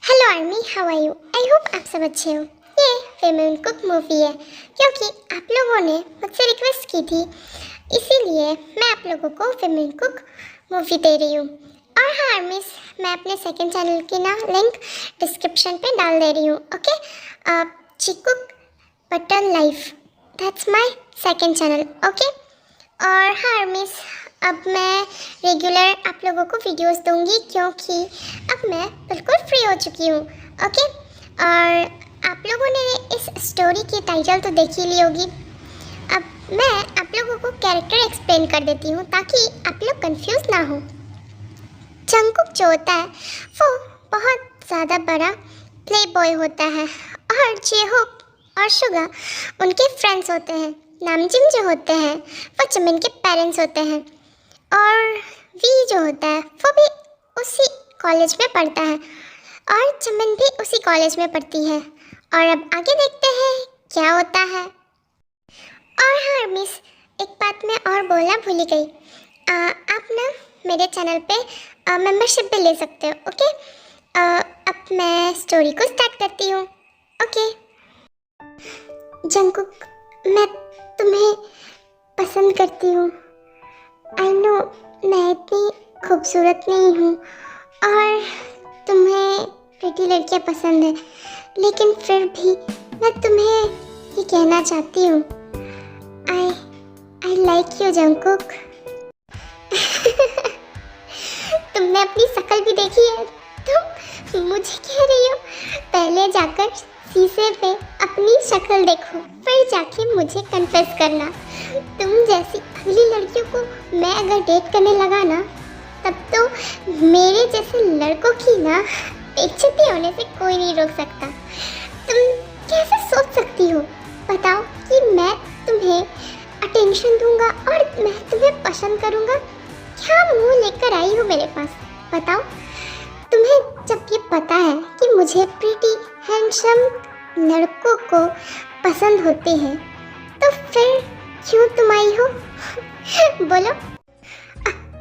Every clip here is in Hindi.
Hello army, how are you? I hope आप सब अच्छे हो। ये फेमिन कुक मूवी है क्योंकि आप लोगों ने मुझसे रिक्वेस्ट की थी, इसीलिए मैं आप लोगों को फेमिन कुक मूवी दे रही हूँ। और हाँ आर्मीज, मैं अपने सेकंड चैनल की ना लिंक डिस्क्रिप्शन पे डाल दे रही हूँ। ओके, चिकुक button life, that's my second channel. Okay, और हाँ आर्मीज, अब मैं रेगुलर आप लोगों को वीडियोस दूंगी क्योंकि अब मैं बिल्कुल फ्री हो चुकी हूँ। ओके, और आप लोगों ने इस स्टोरी की टाइटल तो देख ही ली होगी। अब मैं आप लोगों को कैरेक्टर एक्सप्लेन कर देती हूँ ताकि आप लोग कंफ्यूज ना हो। जंगकुक जो होता है वो बहुत ज़्यादा बड़ा प्ले बॉय होता है और जेहोक और सुगा उनके फ्रेंड्स होते हैं। नामजिम जो होते हैं वो जिमिन के पेरेंट्स होते हैं और वी जो होता है वो भी उसी कॉलेज में पढ़ता है और जिमिन भी उसी कॉलेज में पढ़ती है। और अब आगे देखते हैं क्या होता है। और हाँ मिस, एक बात मैं और बोलना भूल ही गई, आप ना मेरे चैनल पे मेंबरशिप भी ले सकते हो। ओके, अब मैं स्टोरी को स्टार्ट करती हूँ। ओके, जंगकुक, मैं तुम्हें पसंद करती हूँ। आई नो मैं इतनी खूबसूरत नहीं हूँ और तुम्हें प्रीटी लड़कियाँ पसंद है, लेकिन फिर भी मैं तुम्हें ये कहना चाहती हूँ, आई लाइक यू जंगकुक। तुमने अपनी शक्ल भी देखी है? तुम मुझे कह रही हो? पहले जाकर शीशे पे अपनी शक्ल देखो, फिर जाके मुझे कन्फेस करना। तुम जैसी अगली लड़कियों को मैं अगर डेट करने लगा ना, तब तो मेरे जैसे लड़कों की ना बेइज्जती होने से कोई नहीं रोक सकता। तुम कैसे सोच सकती हो? बताओ कि मैं तुम्हें अटेंशन दूंगा और मैं तुम्हें पसंद करूंगा? क्या मुंह लेकर आई हो मेरे पास? बताओ, तुम्हें जब ये पता है कि मुझे प्रीटी हैंडसम लड़कों को पसंद होते हैं, तो फिर क्यों तुम आई हो? बोलो।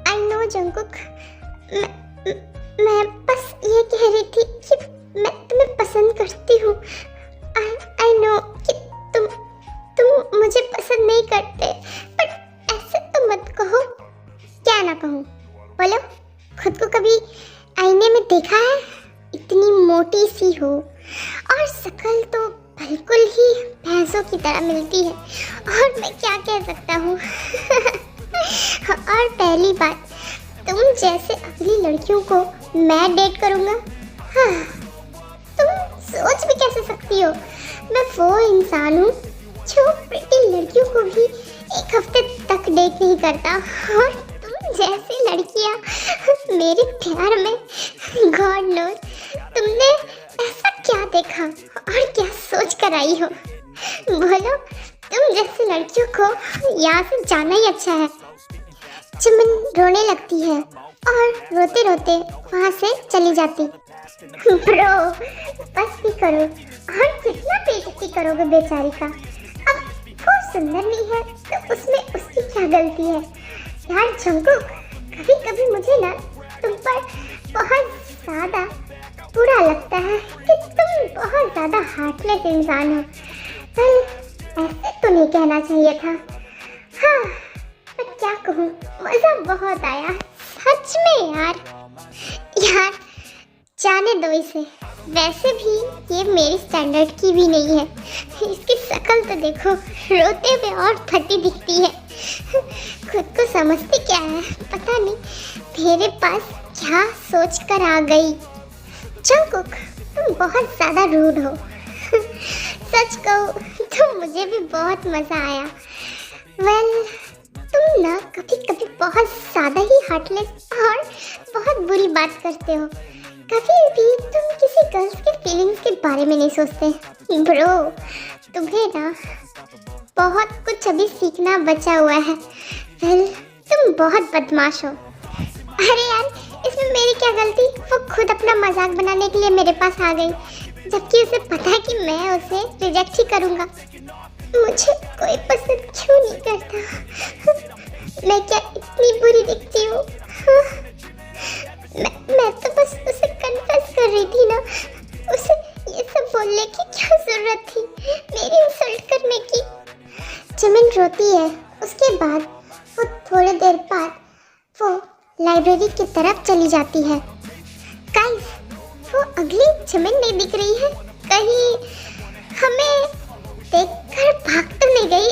आई नो जंगकुक, मैं बस ये कह रही थी कि मैं तुम्हें पसंद करती हूँ। आई नो कि तुम मुझे पसंद नहीं करते, पर ऐसे तो मत कहो। क्या ना कहूँ? बोलो। खुद को कभी आईने में देखा है? इतनी मोटी सी हो और शक्ल तो बिल्कुल ही भैंसों की तरह मिलती है, और मैं क्या कह सकता हूँ। और पहली बात, तुम जैसे अगली लड़कियों को मैं डेट करूँगा? हाँ, तुम सोच भी कैसे सकती हो? मैं वो इंसान हूँ जो प्रीटी लड़कियों को भी एक हफ्ते तक डेट नहीं करता, और तुम जैसी लड़कियाँ मेरे प्यार में, गॉड नोस तुमने ऐसा क्या देखा और क्या सोच कर आई हो? बोलो। तुम जैसी लड़कियों को यहाँ से जाना ही अच्छा है। जिमिन रोने लगती है और रोते रोते वहाँ से चली जाती। ब्रो, बस भी करो, और कितना बेइज्जती करोगे बेचारी का? अब वो सुंदर नहीं है तो उसमें उसकी क्या गलती है? यार जंगकुक, कभी कभी मुझे ना तुम पर बहुत ज़्यादा बुरा लगता है कि तुम बहुत ज़्यादा हार्टलेस इंसान हो। ऐसे तो नहीं कहना चाहिए था। हाँ, पर क्या कहूँ, मज़ा बहुत आया सच में यार। जाने दो इसे, वैसे भी ये मेरी स्टैंडर्ड की भी नहीं है। इसकी शक्ल तो देखो, रोते हुए और फटी दिखती है। खुद को समझती क्या है पता नहीं, मेरे पास क्या सोच कर आ गई। जंगकुक, तुम बहुत ज़्यादा रूड हो। सच कहूँ तो मुझे भी बहुत मज़ा आया। वेल, तुम ना कभी कभी बहुत ज़्यादा ही हार्टलेस और बहुत बुरी बात करते हो। कभी भी तुम किसी गर्ल्स के फीलिंग्स के बारे में नहीं सोचते। ब्रो, तुम्हें ना बहुत कुछ अभी सीखना बचा हुआ है। वेल, तुम बहुत बदमाश हो। अरे यार, इसमें मेरी क्या गलती? वो खुद अपना मजाक बनाने के लिए मेरे पास आ गई, जबकि उसे पता है कि मैं उसे रिजेक्ट ही करूँगा। मुझे कोई पसंद क्यों नहीं करता? मैं क्या इतनी बुरी दिखती हूँ? मैं तो बस उसे कन्फेस कर रही थी ना, उसे ये सब बोलने की क्या जरूरत थी, मेरी इंसल्ट करने की। जिमिन रोती है। उसके बाद वो थोड़ी देर बाद वो लाइब्रेरी की तरफ चली जाती है। गाइस, वो अगली जिमिन नहीं दिख रही है, कहीं हमें देखकर भाग तो नहीं गई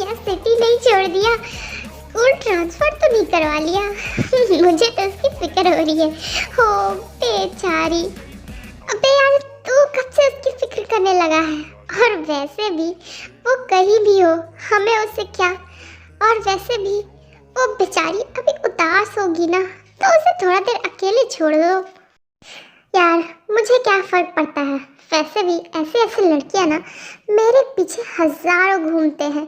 या सिटी नहीं छोड़ दिया, स्कूल ट्रांसफर तो नहीं करवा लिया मुझे तो उसकी फिक्र हो रही है। हो बेचारी। अबे यार, तू कब से उसकी फिक्र करने लगा है? और वैसे भी वो कहीं भी हो, हमें उससे क्या। और वैसे भी वो बेचारी अभी उदास होगी ना, तो उसे थोड़ा देर अकेले छोड़ दो यार। मुझे क्या फ़र्क पड़ता है, वैसे भी ऐसे ऐसे लड़कियां ना मेरे पीछे हज़ारों घूमते हैं।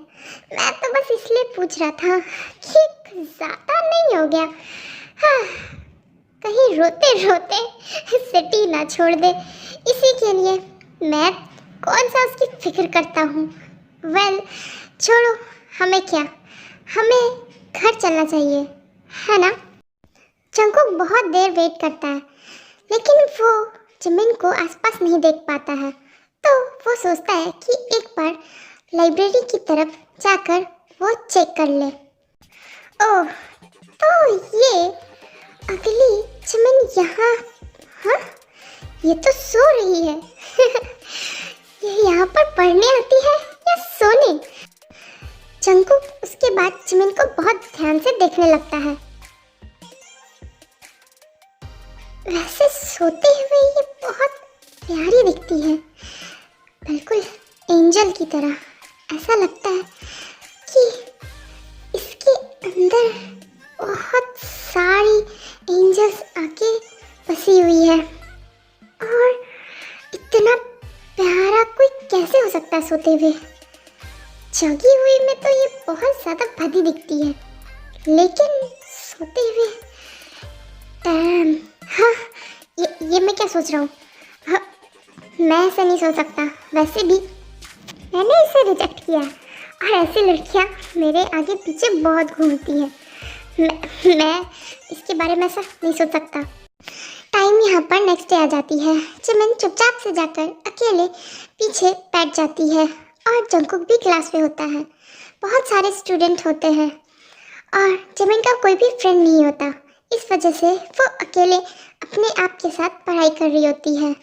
मैं तो बस इसलिए पूछ रहा था कि ज़्यादा नहीं हो गया? हाँ, कहीं रोते रोते सिटी ना छोड़ दे। इसी के लिए मैं कौन सा उसकी फिक्र करता हूँ। वेल, छोड़ो, हमें क्या, हमें घर चलना चाहिए, है ना? जंगकुक बहुत देर वेट करता है, लेकिन वो जिमिन को आसपास नहीं देख पाता है, तो वो सोचता है कि एक बार लाइब्रेरी की तरफ जाकर वो चेक कर ले। ओह, तो ये अगली जिमिन यहाँ, हाँ, ये तो सो रही है ये यहाँ पर पढ़ने आती है या सोने? जंगकुक उसके बाद जिमिन को बहुत ध्यान से देखने लगता है। वैसे सोते हुए ये बहुत प्यारी दिखती है, बिल्कुल एंजल की तरह। ऐसा लगता है कि इसके अंदर बहुत सारी एंजल्स आके बसी हुई है। और इतना प्यारा कोई कैसे हो सकता है सोते हुए? जगी हुई में तो ये बहुत ज़्यादा भद्दी दिखती है, लेकिन सोते हुए डैम। हाँ, ये मैं क्या सोच रहा हूँ? हाँ, मैं ऐसे नहीं सोच सकता। वैसे भी मैंने इसे रिजेक्ट किया, और ऐसी लड़कियाँ मेरे आगे पीछे बहुत घूमती हैं। मैं इसके बारे में ऐसा नहीं सोच सकता। टाइम यहाँ पर नेक्स्ट डे आ जाती है। जिमिन चुपचाप से जाकर अकेले पीछे बैठ जाती है, और जंगकुक भी क्लास में होता है। बहुत सारे स्टूडेंट होते हैं और जिमिन का कोई भी फ्रेंड नहीं होता। इस वजह से वो अकेले अपने आप के साथ पढ़ाई कर रही होती है।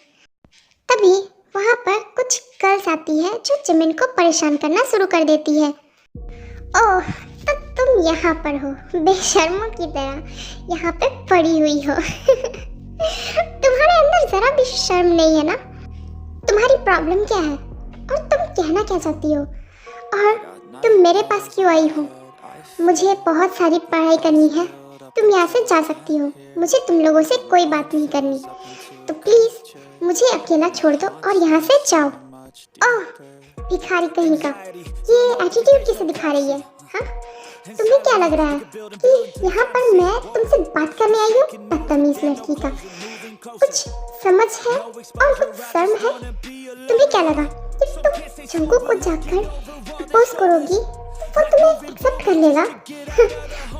तभी वहाँ पर कुछ गर्ल्स आती है जो जिमिन को परेशान करना शुरू कर देती है। ओह, तो तुम यहाँ पर हो, बेशर्मों की तरह यहाँ पे पड़ी हुई हो तुम्हारे अंदर ज़रा भी शर्म नहीं है ना? तुम्हारी प्रॉब्लम क्या है और तुम कहना क्या चाहती हो? और तुम मेरे पास क्यों आई हो? मुझे बहुत सारी पढ़ाई करनी है, तुम यहाँ से जा सकती हो। मुझे तुम लोगों से कोई बात नहीं करनी, तो प्लीज़ मुझे अकेला छोड़ दो और यहाँ से जाओ। ओह, भिखारी कहीं का, ये एटीट्यूड किसे दिखा रही है? हाँ, तुम्हें क्या लग रहा है कि यहाँ पर मैं तुमसे बात करने आई हूँ? बदतमीज लड़की का, कुछ समझ है और कुछ शर्म है? तुम्हें क्या लगा कि तुम जंगकुक को जाकर प्रपोज करोगी वो तुम्हें एक्सेप्ट कर लेगा?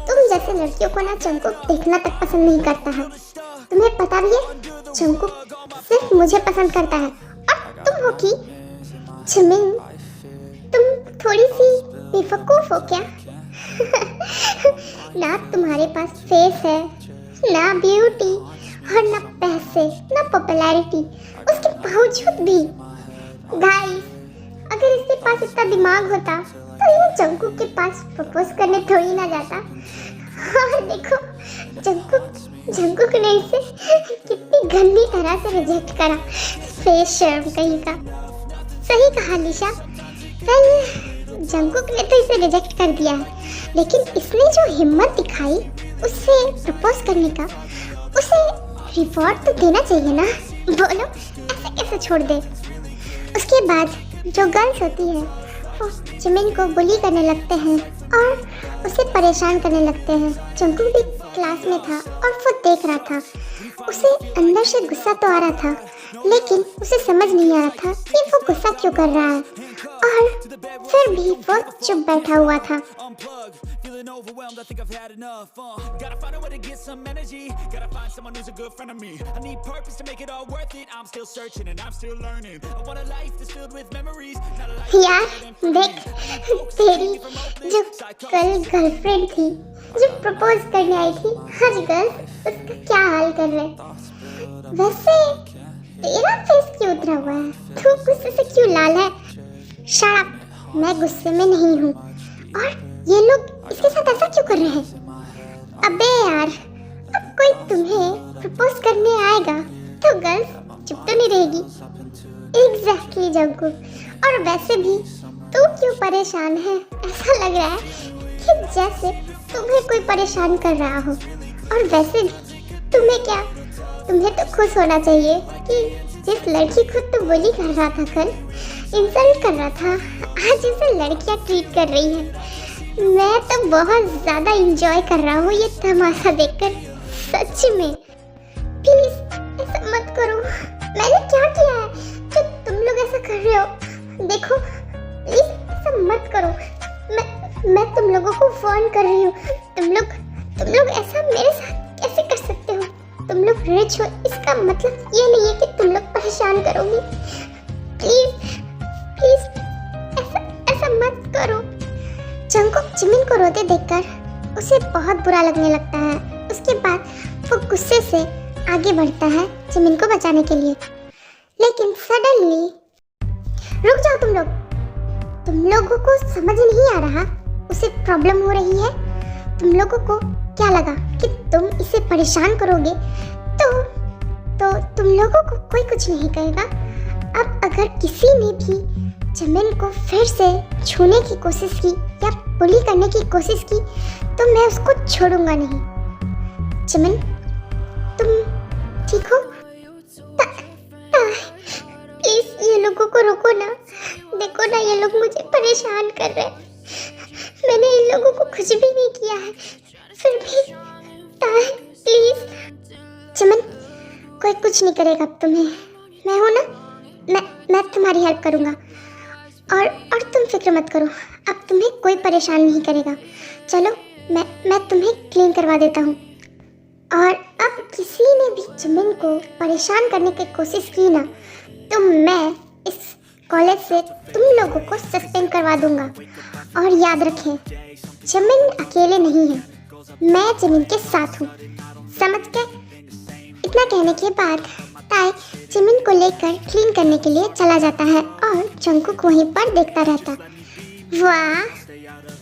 तुम जैसे लड़कियों को ना जंगकुक देखना तक पसंद नहीं करता है। तुम्हें पता भी है जंगकुक सिर्फ मुझे पसंद करता है, और तुम हो कि जिमिन, तुम थोड़ी सी बेवकूफ हो क्या? ना तुम्हारे पास फेस है, ना ब्यूटी, और ना पैसे, ना पॉपुलैरिटी। उसके बावजूद भी गाइस, अगर इसके पास इतना दिमाग होता तो ये जंगकुक के पास प्रपोज करने थोड़ी ना जाता। और देखो, जंगकुक ने इसे कितनी गंदी तरह से रिजेक्ट करा, बेशर्म कहीं का। सही कहा निशा। जंगकुक ने तो इसे रिजेक्ट कर दिया है, लेकिन इसने जो हिम्मत दिखाई उससे प्रपोज करने का, उसे रिवॉर्ड तो देना चाहिए ना। बोलो, ऐसे कैसे छोड़ दे? उसके बाद जो गर्ल्स होती है वो जिमिन को बुली करने लगते हैं और उसे परेशान करने लगते हैं। जंगकुक भी क्लास में था और वो देख रहा था। उसे अंदर से गुस्सा तो आ रहा था, लेकिन उसे समझ नहीं आ रहा था कि वो गुस्सा क्यों कर रहा है। और फिर भी वो चुप बैठा हुआ था। Feeling overwhelmed, I think I've had enough. Gotta find a way to get some energy. Gotta find someone who's a good friend of me. I need purpose to make it all worth it. I'm still searching and I'm still learning. I want a life that's filled with memories. Not a life यार देख, तेरी जो कल गर्लफ्रेंड थी, जो प्रपोज करने आई थी, आज गर्ल्स उसका क्या हाल कर रहे। वैसे तेरा फेस क्यों उतरा हुआ है? तू गुस्से से क्यों लाल है? शट अप, मैं गुस्से में नहीं हूँ। और ये लोग इसके साथ ऐसा क्यों कर रहे हैं? अबे यार, अब कोई तुम्हें प्रपोज करने आएगा तो गर्ल्स चुप तो नहीं रहेगी। Exactly Jungkook. और वैसे भी तू क्यों परेशान है? ऐसा लग रहा है कि जैसे तुम्हें कोई परेशान कर रहा हो। और वैसे भी तुम्हें क्या, तुम्हें तो खुश होना चाहिए कि जिस लड़की को तू बुली कर रहा था कल, इंसल्ट कर रहा था, आज उसे लड़कियां ट्रीट कर रही है। मैं तो बहुत ज्यादा एंजॉय कर रहा हूँ ये तमाशा देखकर, सच में। प्लीज ऐसा मत करो। मैंने क्या किया है तो तुम लोग ऐसा कर रहे हो? देखो प्लीज ऐसा मत करो। मैं तुम लोगों को वार्न कर रही हूँ। तुम लोग ऐसा मेरे साथ कैसे कर सकते हो? तुम लोग रिच हो, इसका मतलब ये नहीं है कि तुम लोग परेशान करोगे। प्लीज ऐसा मत करो। जंकुक जिमिन को रोते देखकर उसे बहुत बुरा लगने लगता है। उसके बाद वो गुस्से से आगे बढ़ता है जिमिन को बचाने के लिए। लेकिन सडनली, रुक जाओ तुम लोगों को समझ नहीं आ रहा उसे प्रॉब्लम हो रही है? तुम लोगों को क्या लगा कि तुम इसे परेशान करोगे तो तुम लोगों को कोई कुछ नहीं कहेगा? अब अगर किसी ने भी जिमिन को फिर से छूने की कोशिश की या बुली करने की कोशिश की तो मैं उसको छोड़ूंगा नहीं। जिमिन, तुम ठीक हो? प्लीज ये लोगों को रोको ना। देखो ना, ये लोग मुझे परेशान कर रहे हैं। मैंने इन लोगों को कुछ भी नहीं किया है, फिर भी प्लीज। जिमिन, कोई कुछ नहीं करेगा अब तुम्हें। मैं हूं ना, मैं तुम्हारी हेल्प करूंगा। और तुम फिक्र मत करो, अब तुम्हें कोई परेशान नहीं करेगा। चलो मैं तुम्हें क्लीन करवा देता हूँ। और अब किसी ने भी जिमिन को परेशान करने की कोशिश की ना तो मैं इस कॉलेज से तुम लोगों को सस्पेंड करवा दूंगा। और याद रखें, जिमिन अकेले नहीं है, मैं जिमिन के साथ हूँ, समझ गए? इतना कहने के बाद ताई जिमिन को लेकर क्लीन करने के लिए चला जाता है और जंकुक वहीं पर देखता रहता। वाह,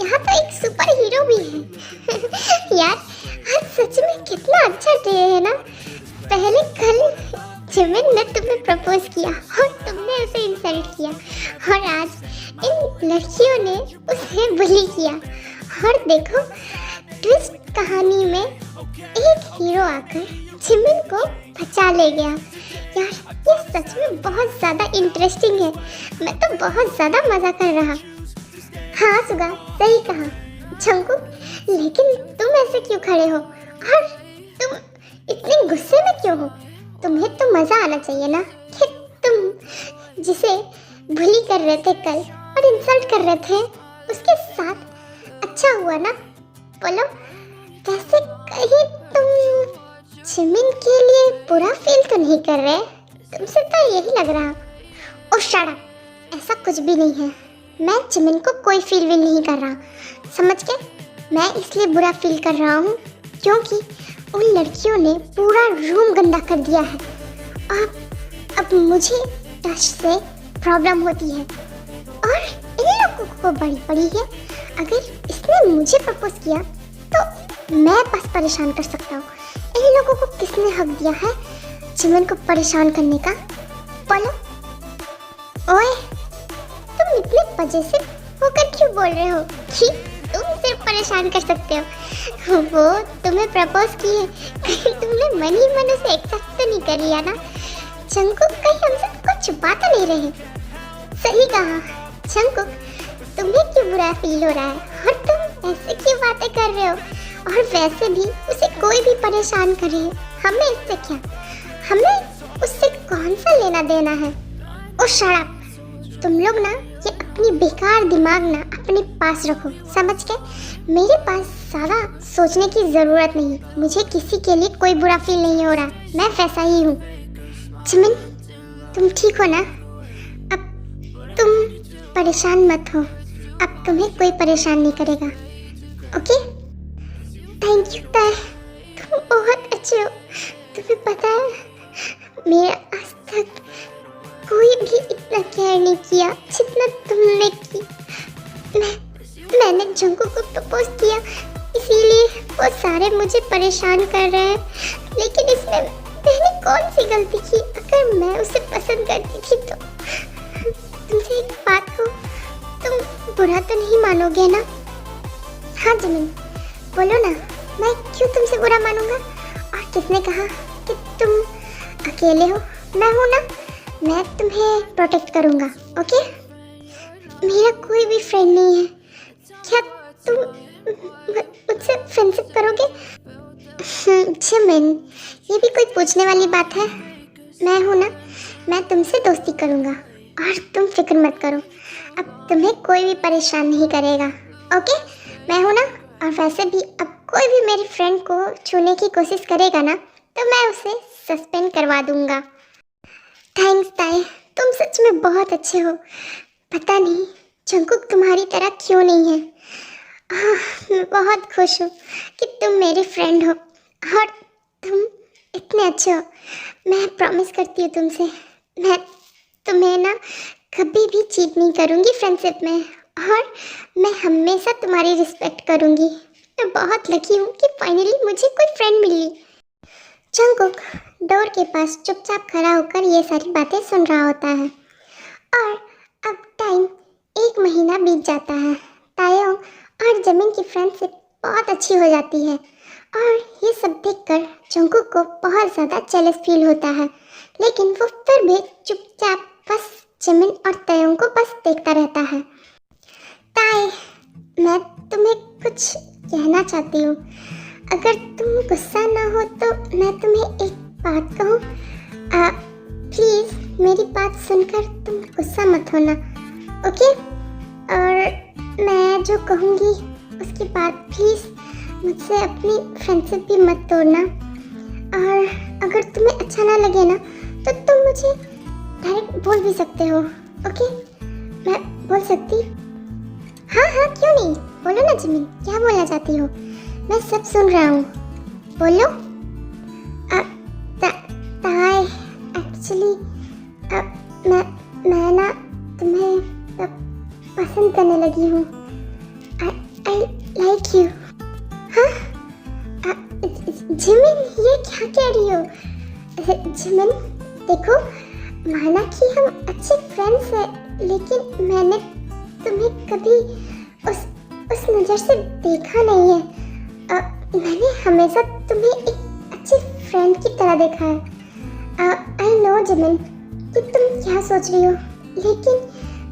यहाँ तो एक सुपर हीरो भी है। यार आज सच में कितना अच्छा डे है ना। पहले कल जिमिन ने तुम्हें प्रपोज किया और तुमने उसे इंसल्ट किया, और आज इन लड़कियों ने उसे बुली किया। और देखो, ट्विस्ट कहानी में एक हीरो आकर जिमिन को बचा ले गया। यार ये सच में बहुत ज़्यादा इंटरेस्टिंग है। मैं तो बहुत ज़्यादा मज़ा कर रहा। हाँ सुगा, सही कहा जंकुक, लेकिन तुम ऐसे क्यों खड़े हो और तुम इतने गुस्से में क्यों हो? तुम्हें तो मज़ा आना चाहिए ना कि तुम जिसे बुली कर रहे थे कल और इंसल्ट कर रहे थे उसके साथ अच्छा हुआ ना। बोलो, वैसे कहीं तुम जिमिन के लिए बुरा फील तो नहीं कर रहे? तुमसे तो यही लग रहा। ओ शट अप, ऐसा कुछ भी नहीं है। मैं जिमिन को कोई फील भी नहीं कर रहा, समझ के? मैं इसलिए बुरा फील कर रहा हूँ क्योंकि उन लड़कियों ने पूरा रूम गंदा कर दिया है। अब मुझे टच से प्रॉब्लम होती है और इन लोगों को बड़ी है। अगर इसने मुझे प्रपोज किया तो मैं बस परेशान कर सकता हूँ। इन लोगों को किसने हक दिया है जिमिन को परेशान करने का? बोलो। ओए, तुम इतने मजे से होकर क्यों बोल रहे हो कि तुम सिर्फ परेशान कर सकते हो? वो तुम्हें प्रपोज किए, कहीं तुमने मन ही मन उसे एक्सेप्ट तो नहीं कर लिया ना? जंकुक कहीं हमसे कुछ छुपा तो नहीं रहे? सही कहा जंकुक, तुम्हें क्यों बुरा फील हो रहा है और तुम ऐसे क्यों बातें कर रहे हो? और वैसे भी उसे कोई भी परेशान करे, हमें इससे क्या? हमें उससे कौन सा लेना देना है? ओ शट अप, तुम लोग ना ये अपनी बेकार दिमाग ना अपने पास रखो, समझ गए? मेरे पास ज़्यादा सोचने की ज़रूरत नहीं। मुझे किसी के लिए कोई बुरा फील नहीं हो रहा, मैं वैसा ही हूँ। जिमिन, तुम ठीक हो ना? अब तुम परेशान मत हो, अब तुम्हें कोई परेशान नहीं करेगा, ओके? थैंक यू ताई, तुम बहुत अच्छे हो। तुम्हें पता है मेरा आज तक कोई भी इतना केयर नहीं किया जितना तुमने की। मैंने जंगू को प्रपोज किया, इसीलिए वो सारे मुझे परेशान कर रहे हैं, लेकिन इसमें मैंने कौन सी गलती की? अगर मैं उसे पसंद करती थी तो। तुमसे एक बात कहूं, तुम बुरा तो नहीं मानोगे ना? हाँ जिमिन, बोलो ना, मैं क्यों तुमसे बुरा मानूंगा? और किसने कहा कि तुम अकेले हो? मैं हूं ना, मैं तुम्हें प्रोटेक्ट करूंगा, ओके? मेरा कोई भी फ्रेंड नहीं है, क्या तुम मुझसे फ्रेंडशिप करोगे? जिमिन, ये भी कोई पूछने वाली बात है? मैं हूं ना, मैं तुमसे दोस्ती करूंगा और तुम फिक्र मत करो, अब तुम्हें कोई भी परेशान नहीं करेगा, ओके? मैं हूं ना, और वैसे भी अब कोई भी मेरी फ्रेंड को छूने की कोशिश करेगा ना, तो मैं उसे सस्पेंड करवा दूंगा। थैंक्स ताई, तुम सच में बहुत अच्छे हो। पता नहीं जंकुक तुम्हारी तरह क्यों नहीं है। मैं बहुत खुश हूँ कि तुम मेरे फ्रेंड हो और तुम इतने अच्छे हो। मैं प्रॉमिस करती हूँ तुमसे, मैं तुम्हें ना कभी भी चीट नहीं करूँगी फ्रेंडशिप में, और मैं हमेशा तुम्हारी रिस्पेक्ट करूँगी। मैं बहुत लकी हूँ कि फाइनली मुझे कोई फ्रेंड मिली। जंकुक डोर के पास चुपचाप खड़ा होकर ये सारी बातें सुन रहा होता है, और अब टाइम 1 महीना बीत जाता है। तायोंग और जिमिन की फ्रेंडशिप बहुत अच्छी हो जाती है, और ये सब देखकर जंकुक को बहुत ज़्यादा जेलस फील होता है, लेकिन वो फिर भी चुपचाप बस जिमिन और तायोंग को बस देखता रहता है। ताई, मैं तुम्हें कुछ कहना चाहती हूँ। अगर तुम गुस्सा ना हो तो मैं तुम्हें एक बात कहूँ? प्लीज़ मेरी बात सुनकर तुम गुस्सा मत होना, ओके? और मैं जो कहूँगी उसके बाद प्लीज़ मुझसे अपनी फ्रेंडशिप भी मत तोड़ना, और अगर तुम्हें अच्छा ना लगे ना तो तुम मुझे डायरेक्ट बोल भी सकते हो, ओके? मैं बोल सकती? हाँ हाँ, क्यों नहीं, बोलो ना जिमिन, क्या बोलना चाहती हो? मैं सब सुन रहा हूँ, बोलो। ताई, एक्चुअली मैं ना तुम्हें पसंद करने लगी हूँ। I like you. हाँ? जिमिन, ये क्या कह रही हो? जिमिन देखो, माना कि हम अच्छे फ्रेंड्स हैं, लेकिन मैंने तुम्हें कभी उस नज़र से देखा नहीं है। मैंने हमेशा तुम्हें एक अच्छे फ्रेंड की तरह देखा है। आई नो जिमिन कि तुम क्या सोच रही हो, लेकिन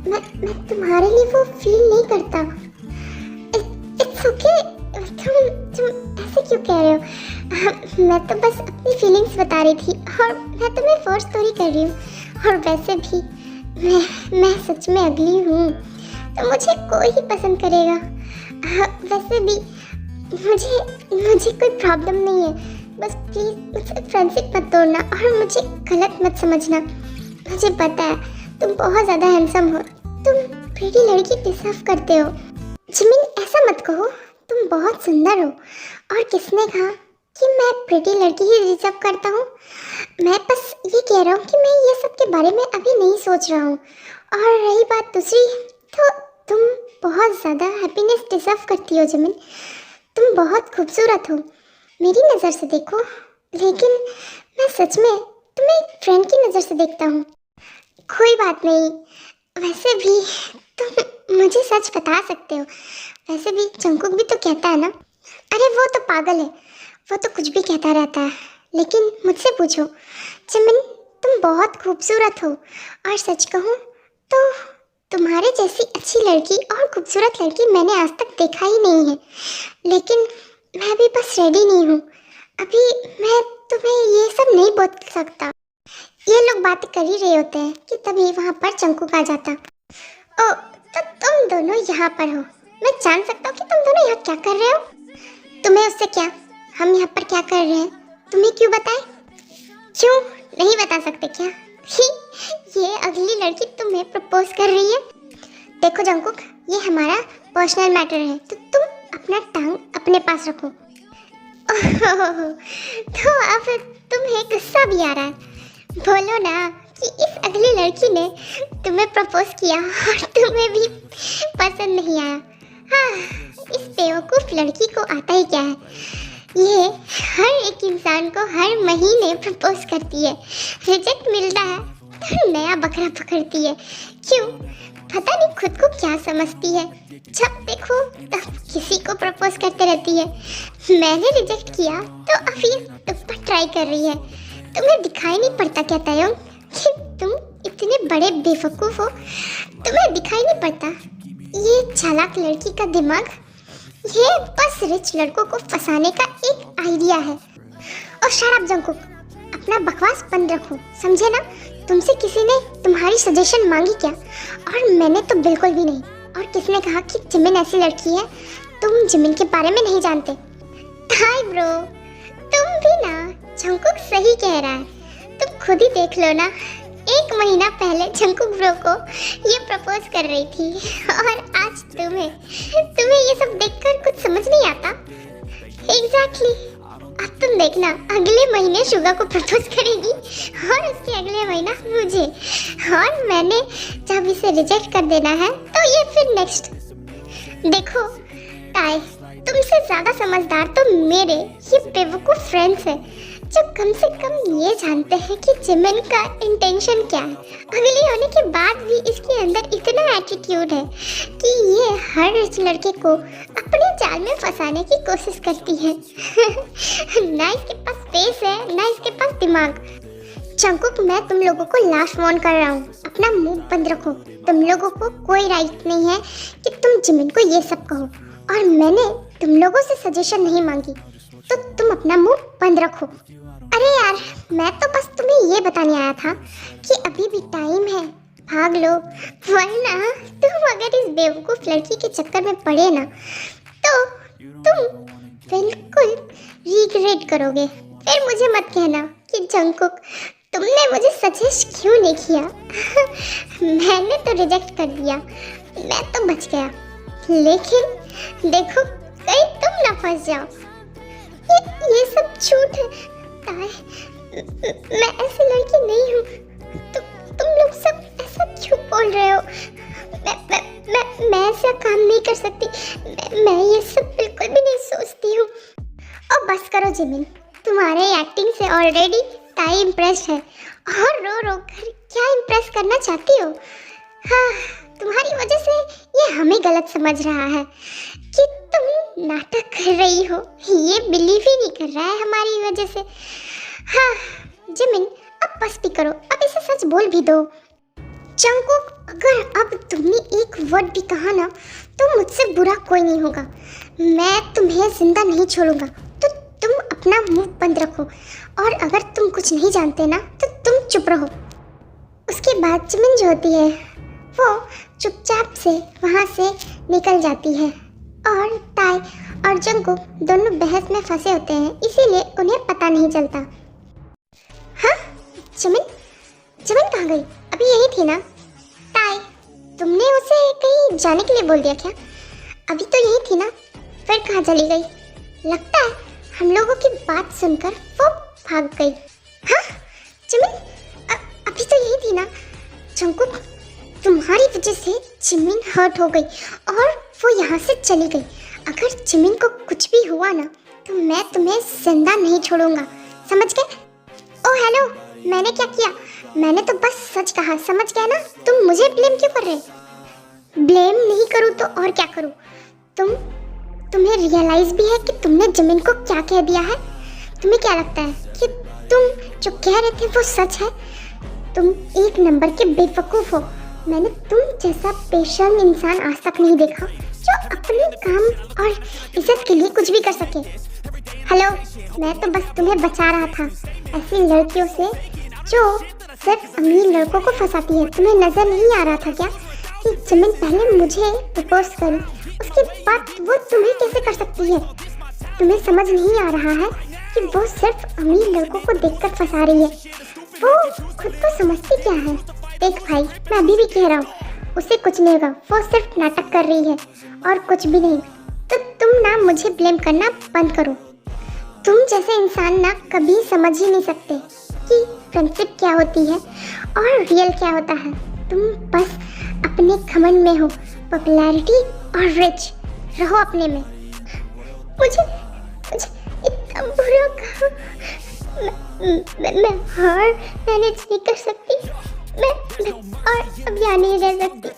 मैं तुम्हारे लिए वो फील नहीं करता। इट्स ओके, तुम ऐसे क्यों कह रहे हो? मैं तो बस अपनी फीलिंग्स बता रही थी, और मैं तुम्हें फोर्स थोड़ी कर रही हूँ। और वैसे भी मैं सच में अगली हूँ, तो मुझे कोई ही पसंद करेगा। वैसे भी मुझे कोई प्रॉब्लम नहीं है, बस प्लीज़ मुझसे फ्रेंडशिप मत तोड़ना और मुझे गलत मत समझना। मुझे पता है तुम बहुत ज़्यादा हैंडसम हो, तुम प्रीटी लड़की डिजर्व करते हो। जिमिन, ऐसा मत कहो, तुम बहुत सुंदर हो, और किसने कहा कि मैं प्रीटी लड़की ही डिजर्व करता हूँ? मैं बस ये कह रहा हूँ कि मैं ये सब के बारे में अभी नहीं सोच रहा हूँ। और रही बात दूसरी, तो तुम बहुत ज़्यादा हैप्पीनेस डिजर्व करती हो जिमिन, तुम बहुत खूबसूरत हो मेरी नज़र से देखो, लेकिन मैं सच में तुम्हें एक फ्रेंड की नज़र से देखता हूँ। कोई बात नहीं, वैसे भी तुम मुझे सच बता सकते हो। वैसे भी जंकुक भी तो कहता है ना। अरे वो तो पागल है, वो तो कुछ भी कहता रहता है। लेकिन मुझसे पूछो जिमिन, तुम बहुत खूबसूरत हो, और सच कहूँ तो तुम्हारे जैसी अच्छी लड़की और खूबसूरत लड़की मैंने आज तक देखा ही नहीं है। लेकिन मैं भी बस रेडी नहीं हूँ, अभी मैं तुम्हें ये सब नहीं बोल सकता। ये लोग बात कर ही रहे होते हैं कि तभी वहाँ पर जंकुक आ जाता। ओ, तो दोनों यहाँ पर हो, मैं जान सकता हूँ कि तुम दोनों यहाँ क्या कर रहे हो? तुम्हें उससे क्या, हम यहाँ पर क्या कर रहे हैं तुम्हें क्यों बताएं? क्यों नहीं बता सकते क्या? ये अगली लड़की तुम्हें प्रपोज कर रही है। देखो जंकुक, ये हमारा पर्सनल मैटर है, तो तुम अपना टांग अपने पास रखो। ओह, तो अब तुम्हें गुस्सा भी आ रहा है? बोलो ना कि इस अगली लड़की ने तुम्हें प्रपोज किया और तुम्हें भी पसंद नहीं आया। हाँ, इस बेवकूफ़ लड़की को आता ही क्या है, ये हर एक इंसान को हर महीने प्रपोज करती है, रिजेक्ट मिलता है तो नया बकरा पकड़ती है। क्यों? पता नहीं खुद को क्या समझती है, जब देखो तब किसी को प्रपोज करते रहती है। मैंने रिजेक्ट किया तो अब ये तुम पर ट्राई कर रही है। तुम्हें दिखाई नहीं पड़ता क्या तायोंग कि तुम इतने बड़े बेवकूफ़ हो? तुम्हें दिखाई नहीं पड़ता ये चालाक लड़की का दिमाग? ये बस रिच लड़कों को फंसाने का एक आइडिया है। और शट अप जंकुक, अपना बकवास बंद रखो, समझे ना? तुमसे किसी ने तुम्हारी सजेशन मांगी क्या? और मैंने तो बिल्कुल भी नहीं। और किसने कहा कि जिमिन ऐसी लड़की है? तुम जिमिन के बारे में नहीं जानते। हाय ब्रो, तुम भी ना, जंकुक सही कह रहा है, तुम खुद ही देख लो ना। 1 महीना पहले जंकुक ब्रो को ये प्रपोज कर रही थी और आज तुम्हें ये सब देखकर कुछ समझ नहीं आता? एग्जैक्टली। अब तुम देखना, अगले महीने शुगा को प्रपोज करेगी और उसके अगले महीना मुझे, और मैंने जब इसे रिजेक्ट कर देना है तो ये फिर नेक्स्ट। देखो ताई, तुमसे ज्यादा समझदार तो मेरे ये बेवकूफ फ्रेंड्स हैं, जो कम से कम ये जानते हैं कि जिमिन का इंटेंशन क्या है। अगली होने के बाद भी इसके अंदर इतना एटीट्यूड है कि ये हर रिच लड़के को अपने जाल में फंसाने की कोशिश करती है। ना इसके पास स्पेस है, ना इसके पास दिमाग। जंकुक, मैं तुम लोगों को लास्ट वार्न कर रहा हूँ, अपना मुंह बंद रखो। तुम लोगों को कोई राइट नहीं है कि तुम जिमिन को ये सब कहो, और मैंने तुम लोगों से सजेशन नहीं मांगी, तो तुम अपना मुंह बंद रखो। अरे यार, मैं तो बस तुम्हें ये बताने आया था कि अभी भी टाइम है, भाग लो, वरना तुम अगर इस बेवकूफ लड़की के चक्कर में पड़े ना तो तुम बिल्कुल रिग्रेट करोगे। फिर मुझे मत कहना कि जंकुक तुमने मुझे सजेस्ट क्यों नहीं किया। मैंने तो रिजेक्ट कर दिया, मैं तो बच गया, लेकिन देखो कहीं तुम ना फंस जाओ। ये सब झूठ है ताई, मैं ऐसी लड़की नहीं हूँ। तुम लोग सब ऐसा क्यों बोल रहे हो? मैं ऐसा काम नहीं कर सकती, मैं ये सब बिल्कुल भी नहीं सोचती हूँ। और बस करो जिमिन, तुम्हारे एक्टिंग से ऑलरेडी ताई इम्प्रेस है, और रो रो कर क्या इम्प्रेस करना चाहती हो? हाँ, तुम्हारी वजह से ये हमें गलत समझ रहा है कि तुम नाटक कर रही हो, ये बिलीव ही नहीं कर रहा है हमारी वजह से। हाँ जिमिन, अब बस भी करो, अब इसे सच बोल भी दो। जंकुक, अगर अब तुमने एक वर्ड भी कहा ना तो मुझसे बुरा कोई नहीं होगा, मैं तुम्हें जिंदा नहीं छोड़ूंगा। तो तुम अपना मुंह बंद रखो, और अगर तुम कुछ नहीं जानते ना तो तुम चुप रहो। उसके बाद जिमिन जो होती है वो चुपचाप से वहाँ से निकल जाती है, और ताई और जंकुक दोनों बहस में फंसे होते हैं, इसीलिए उन्हें पता नहीं चलता। हाँ, जिमिन कहाँ गई? अभी यही थी ना? ताई, तुमने उसे कहीं जाने के लिए बोल दिया क्या? अभी तो यही थी ना, फिर कहाँ चली गई? लगता है हम लोगों की बात सुनकर वो भाग गई। हाँ जिमिन, अभी तो यही थी ना? जंकुक, तुम्हारी वजह से जिमिन हर्ट हो गई और वो यहाँ से चली गई। अगर जिमिन को कुछ भी हुआ ना तो मैं तुम्हें जिंदा नहीं छोड़ूंगा, समझ गए? ओह हेलो, मैंने क्या किया? मैंने तो बस सच कहा, समझ गए ना? तुम मुझे ब्लेम क्यों कर रहे? ब्लेम नहीं करूँ तो और क्या करूँ? तुम्हें रियलाइज भी है कि तुमने जिमिन को क्या कह दिया है? तुम्हें क्या लगता है कि तुम जो कह रहे थे वो सच है? तुम एक नंबर के बेवकूफ़ हो। मैंने तुम जैसा पेशेंट इंसान आज तक नहीं देखा जो अपने काम और इज्जत के लिए कुछ भी कर सके। हेलो, मैं तो बस तुम्हें बचा रहा था ऐसी लड़कियों से जो सिर्फ अमीर लड़कों को फंसाती है। तुम्हें नजर नहीं आ रहा था क्या कि जिमिन पहले मुझे प्रपोज करे, उसके बाद वो तुम्हें कैसे कर सकती है? तुम्हें समझ नहीं आ रहा है कि वो सिर्फ अमीर लड़कों को देखकर फंसा रही है। वो खुद को समझती क्या है? देख भाई, मैं अभी भी कह रहा हूँ, उसे कुछ नहीं होगा, वो सिर्फ नाटक कर रही है और कुछ भी नहीं। तो तुम ना मुझे ब्लेम करना बंद करो। तुम जैसे इंसान ना कभी समझ ही नहीं सकते कि फ्रेंडशिप क्या होती है और रियल क्या होता है। तुम बस अपने घमंड में हो, पॉपुलैरिटी और रिच रहो अपने में। मुझे इतना बुरा कहा, मैं हार मैनेज नहीं कर सकती। मैं और अब यहाँ नहीं रह सकती।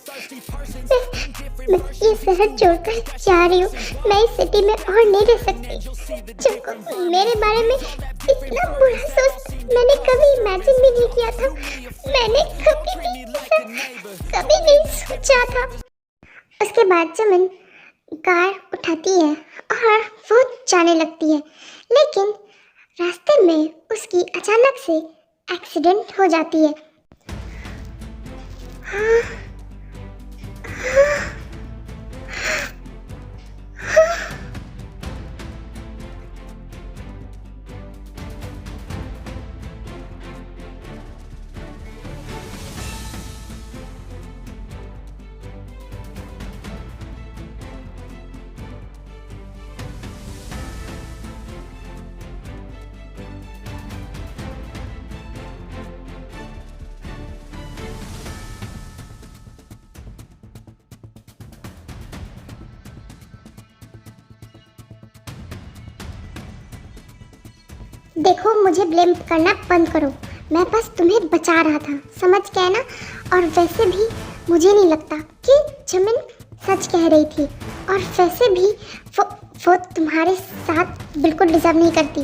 मैं ये शहर छोड़कर जा रही हूँ। मैं इस सिटी में और नहीं रह सकती। चुप, मेरे बारे में इतना बुरा सोच मैंने कभी इमेजिन भी नहीं किया था। मैंने कभी नहीं सोचा था। उसके बाद जिमिन कार उठाती है और वो जाने लगती है, लेकिन रास्ते में उसकी अचानक से एक्सीडेंट हो जाती है। देखो, मुझे ब्लेम करना बंद करो। मैं बस तुम्हें बचा रहा था, समझ गए ना? और वैसे भी मुझे नहीं लगता कि जिमिन सच कह रही थी, और वैसे भी वो तुम्हारे साथ बिल्कुल डिजर्व नहीं करती।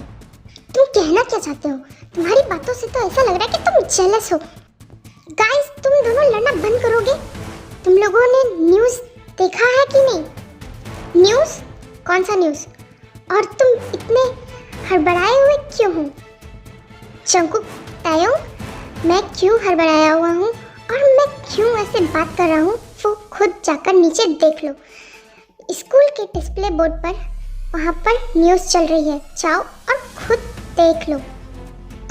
तुम कहना क्या चाहते हो? तुम्हारी बातों से तो ऐसा लग रहा है कि तुम जेलस हो। गाइस, तुम दोनों लड़ना बंद करोगे? तुम लोगों ने न्यूज़ देखा है कि नहीं? न्यूज़? कौन सा न्यूज़? और तुम इतने हड़बड़ाए हुए क्यों हो? जंगकुक, तायोंग, मैं क्यों हड़बड़ाया हुआ हूँ और मैं क्यों ऐसे बात कर रहा हूँ, वो खुद जाकर नीचे देख लो। स्कूल के डिस्प्ले बोर्ड पर वहाँ पर न्यूज़ चल रही है, जाओ और खुद देख लो।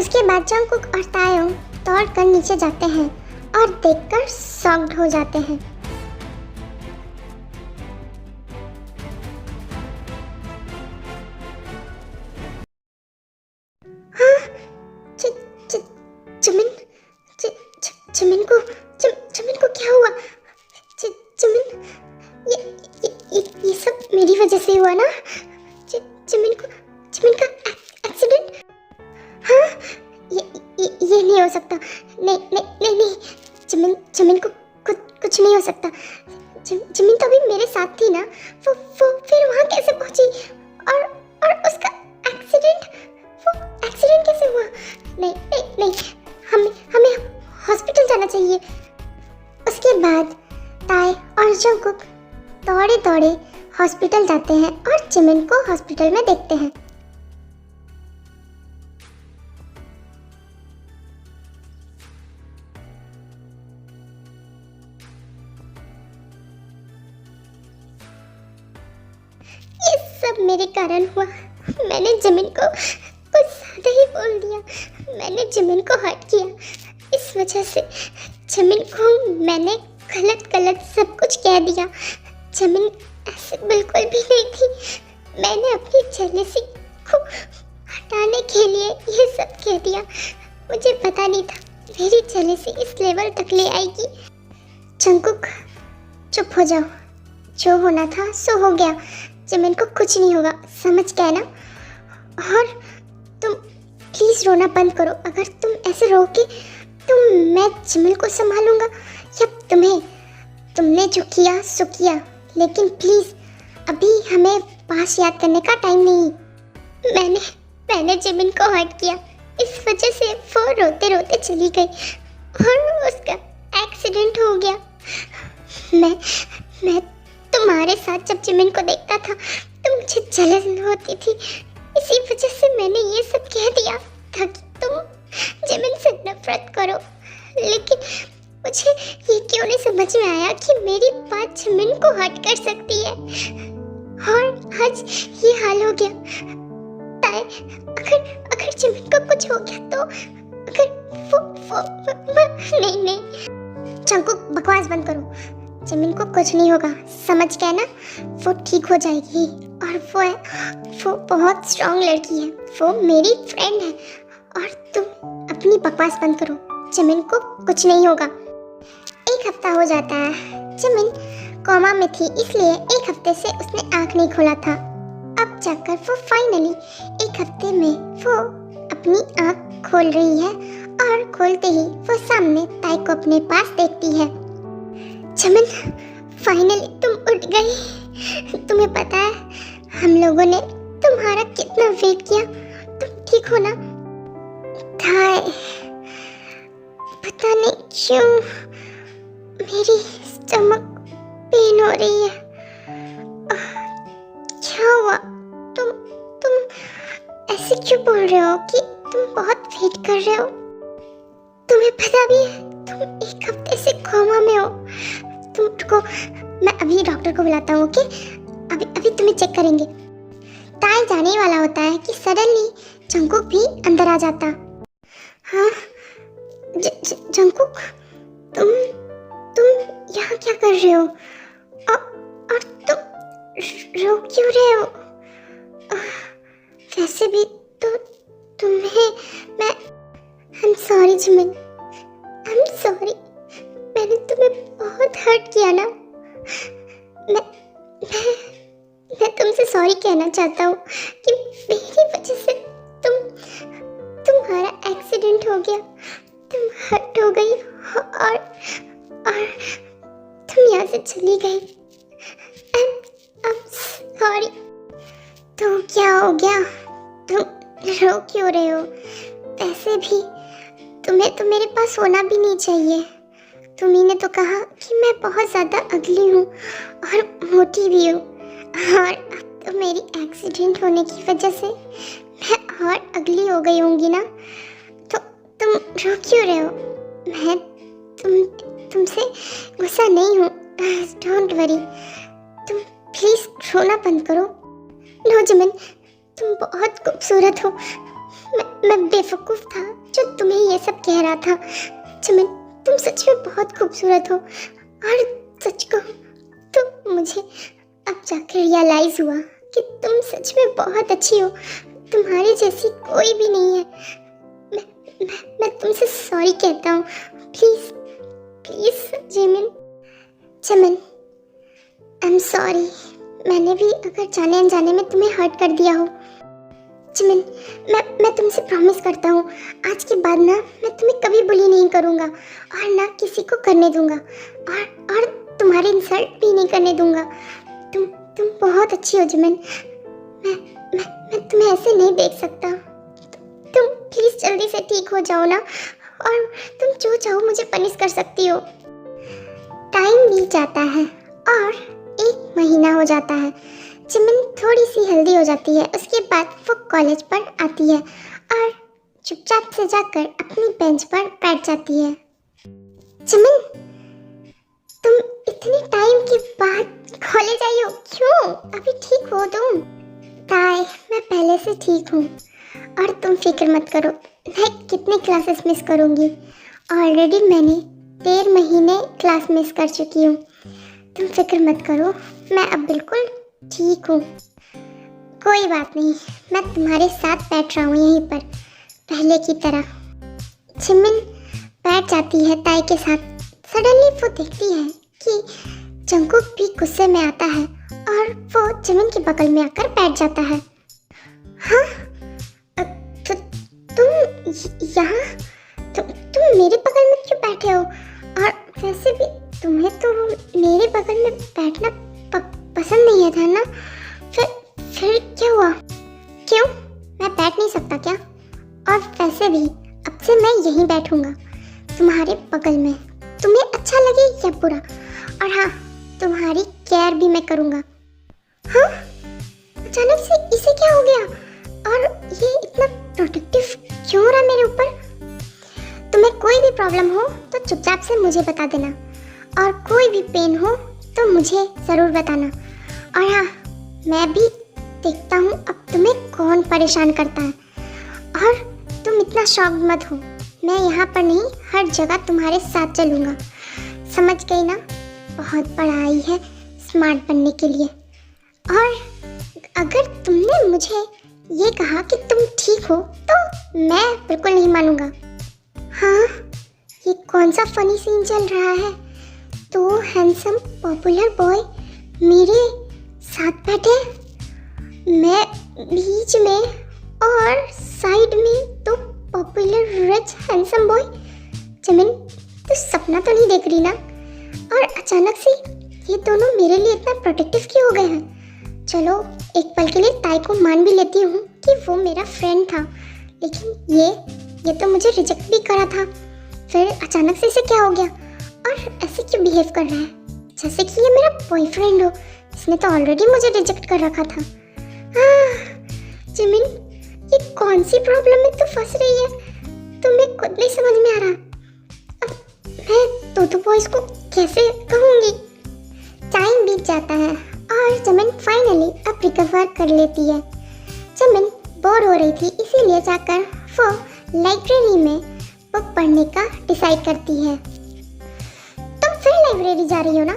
उसके बाद जंगकुक और तायोंग दौड़ कर नीचे जाते हैं और देखकर शॉक्ड हो जाते हैं। जिमिन को क्या हुआ? जिमिन, ये सब मेरी वजह से हुआ ना? जिमिन का एक्सीडेंट? हाँ, ये नहीं हो सकता। नहीं, जिमिन को कुछ नहीं हो सकता। जिमिन तो अभी मेरे साथ थी ना। वो फिर वहाँ कैसे पहुँची? और उसका एक्सीडेंट कैसे हुआ? नहीं, हमें हॉस्पिटल जाना चाहिए। उसके बाद ताई और जंगकुक दौड़े हॉस्पिटल जाते हैं और जिमिन को हॉस्पिटल में देखते हैं। ये सब मेरे कारण हुआ। मैंने जिमिन को कुछ ज़्यादा ही बोल दिया। मैंने जिमिन को हर्ट किया। इस वजह से जिमिन को मैंने गलत सब कुछ कह दिया। जिमिन ऐसे बिल्कुल भी नहीं थी। मैंने अपनी जेलसी को हटाने के लिए ये सब कह दिया। मुझे पता नहीं था मेरी जेलसी इस लेवल तक ले आएगी। जंगकुक, चुप हो जाओ। जो होना था सो हो गया। जिमिन को कुछ नहीं होगा, समझ गए ना? और तुम प्लीज़ रोना बंद करो। अगर तुम ऐसे रोके तो मैं जिमिन को संभालूंगा या तुमने जो किया सो किया, लेकिन प्लीज़ अभी हमें पास याद करने का टाइम नहीं। मैंने जिमिन को हर्ट किया, इस वजह से वो रोते चली गई और उसका एक्सीडेंट हो गया। मैं तुम्हारे साथ जब जिमिन को देखता था तो मुझे जलन होती थी। इसी वजह से मैंने ये सब कह दिया ताकि तुम जिमिन से नफरत करो, लेकिन मुझे ये क्यों नहीं समझ में आया कि मेरी बात जिमिन को हर्ट कर सकती है, और आज ये हाल हो गया। ताए, अगर जिमिन को कुछ हो गया तो अगर वो नहीं जंकुक, बकवास बंद करो। जिमिन को कुछ नहीं होगा, समझ गए ना? वो ठीक हो जाएगी, और वो बहुत स्ट्रांग लड़की है, वो मेरी फ्रेंड है। और तुम अपनी बकवास बंद करो, जिमिन को कुछ नहीं होगा। 1 हफ्ता हो जाता है। जिमिन कोमा में थी, इसलिए 1 हफ्ते से उसने आँख नहीं खोला था। अब जाकर वो फाइनली 1 हफ्ते में वो अपनी आँख खोल रही है, और खोलते ही वो सामने ताई को अपने पास देखती है। जिमिन, फाइनली तुम उठ गई। तुम्हें पता है हम लोगों ने तुम्हारा कितना वेट किया, तुम ठीक हो ना? ताई, पता नहीं क्यों मेरी स्टमक पेन हो रही है। क्या हुआ? तुम ऐसे क्यों बोल रहे हो कि तुम बहुत वेट कर रहे हो? तुम्हें पता भी है तुम 1 हफ्ते से कोमा में हो। तुम रुको, मैं अभी डॉक्टर को बुलाता हूँ, ओके? अभी तुम्हें चेक करेंगे। ताई जाने वाला होता है कि सडनली जंकुक भी अंदर आ जाता। हाँ जंकुक, तुम यहाँ क्या कर रहे हो? और तुम रो क्यों रहे हो? वैसे भी तो तुम्हें मैं I'm sorry Jimin, I'm sorry, मैंने तुम्हें बहुत हर्ट किया ना। मैं तुमसे सॉरी कहना चाहता हूँ कि मेरी वजह से तुम्हारा एक्सीडेंट हो गया, तुम हर्ट हो गई, और तुम यहाँ से चली गई। I'm sorry। तो क्या हो गया? तुम रो क्यों रहे हो? वैसे भी तुम्हें तो मेरे पास होना भी नहीं चाहिए। तुम्ही ने तो कहा कि मैं बहुत ज़्यादा अगली हूँ और मोटी भी हूँ, और अब तो मेरी एक्सीडेंट होने की वजह से मैं और अगली हो गई होंगी ना। तो तुम रो क्यों रहे हो? मैं तुमसे गुस्सा नहीं हूँ, डोंट वरी। तुम प्लीज़ रोना बंद करो। नो जिमिन, तुम बहुत खूबसूरत हो। मैं बेवकूफ़ था जो तुम्हें ये सब कह रहा था। जिमिन, तुम सच में बहुत खूबसूरत हो, और सच कहूँ तो मुझे अब जाकर रियलाइज़ हुआ कि तुम सच में बहुत अच्छी हो। तुम्हारी जैसी कोई भी नहीं है। मैं तुमसे सॉरी कहता हूँ, please Jimin. I am sorry, मैंने भी अगर जाने अनजाने में तुम्हें हर्ट कर दिया हो। जिमिन, मैं तुमसे प्रॉमिस करता हूँ, आज के बाद ना मैं तुम्हें कभी बुली नहीं करूँगा, और ना किसी को करने दूँगा, और तुम्हारी इंसल्ट भी नहीं करने दूँगा। तुम बहुत अच्छी हो जिमिन। मैं तुम्हें ऐसे नहीं देख सकता। तुम प्लीज़ जल्दी से ठीक हो जाओ ना, और तुम जो चाहो मुझे पनिश कर सकती हो। टाइम बीत जाता है और 1 महीना हो जाता है। जिमिन थोड़ी सी हेल्दी हो जाती है। उसके बाद वो कॉलेज पर आती है और चुपचाप से जाकर अपनी बेंच पर बैठ जाती है। जिमिन, तुम इतने टाइम के बाद कॉलेज आई हो, क्यों? अभी ठीक हो तुम? ताई, मैं पहले से ठीक हूँ, और तुम फिक्र मत करो। मैं कितने क्लासेस मिस करूँगी? ऑलरेडी मैंने 13 महीने क्लास मिस कर चुकी हूँ। तुम फिक्र मत करो, मैं अब बिल्कुल ठीक हूँ। कोई बात नहीं, मैं तुम्हारे साथ बैठ रहा हूँ यहीं पर, पहले की तरह। जिमिन बैठ जाती है ताई के साथ। सडनली वो देखती है कि जंकुक भी गुस्से में आता है, और वो जिमिन के बगल में आकर बैठ जाता है। हाँ, तुम यहाँ, तुम मेरे बगल में क्यों बैठे हो? और वैसे भी तुम्हें तो मेरे बगल में बैठना पसंद नहीं है था ना? फिर क्या हुआ? क्यों, मैं बैठ नहीं सकता क्या? और वैसे भी अब से मैं यहीं बैठूंगा तुम्हारे बगल में, तुम्हें अच्छा लगे या बुरा। और हाँ, तुम्हारी केयर भी मैं करूँगा। हाँ, अचानक से इसे क्या हो गया? और ये इतना प्रोटेक्टिव क्यों रहा मेरे ऊपर? तुम्हें कोई भी प्रॉब्लम हो तो चुपचाप से मुझे बता देना, और कोई भी पेन हो तो मुझे ज़रूर बताना। और हाँ, मैं भी देखता हूँ अब तुम्हें कौन परेशान करता है। और तुम इतना शॉक्ड मत हो, मैं यहाँ पर नहीं, हर जगह तुम्हारे साथ चलूँगा। समझ गई ना? बहुत पढ़ाई है स्मार्ट बनने के लिए। और अगर तुमने मुझे ये कहा कि तुम ठीक हो तो मैं बिल्कुल नहीं मानूंगा। हाँ, ये कौन सा फनी सीन चल रहा है? तो हैंडसम पॉपुलर बॉय मेरे साथ बैठे, मैं बीच में और साइड में तो पॉपुलर रिच हैंडसम बॉय। जमीन, तू सपना तो नहीं देख रही ना? और अचानक से ये दोनों मेरे लिए इतना प्रोटेक्टिव क्यों हो गए हैं? चलो एक पल के लिए ताई को मान भी लेती हूँ कि वो मेरा फ्रेंड था, लेकिन ये तो मुझे रिजेक्ट भी करा था। फिर अचानक से इसे क्या हो गया और ऐसे क्यों बिहेव कर रहा है जैसे कि ये मेरा बॉयफ्रेंड हो? इसने तो ऑलरेडी मुझे रिजेक्ट कर रखा था। जिमिन, ये कौन सी प्रॉब्लम में तू फंस रही है? तुम्हें खुद नहीं समझ में आ रहा। अब मैं तो बॉयज को कैसे कहूँगी? टाइम बीत जाता है और जमिन फाइनली अब रिकवर कर लेती है। जमिन बोर हो रही थी, इसीलिए जाकर वो लाइब्रेरी में बुक पढ़ने का डिसाइड करती है। तुम फिर लाइब्रेरी जा रही हो ना?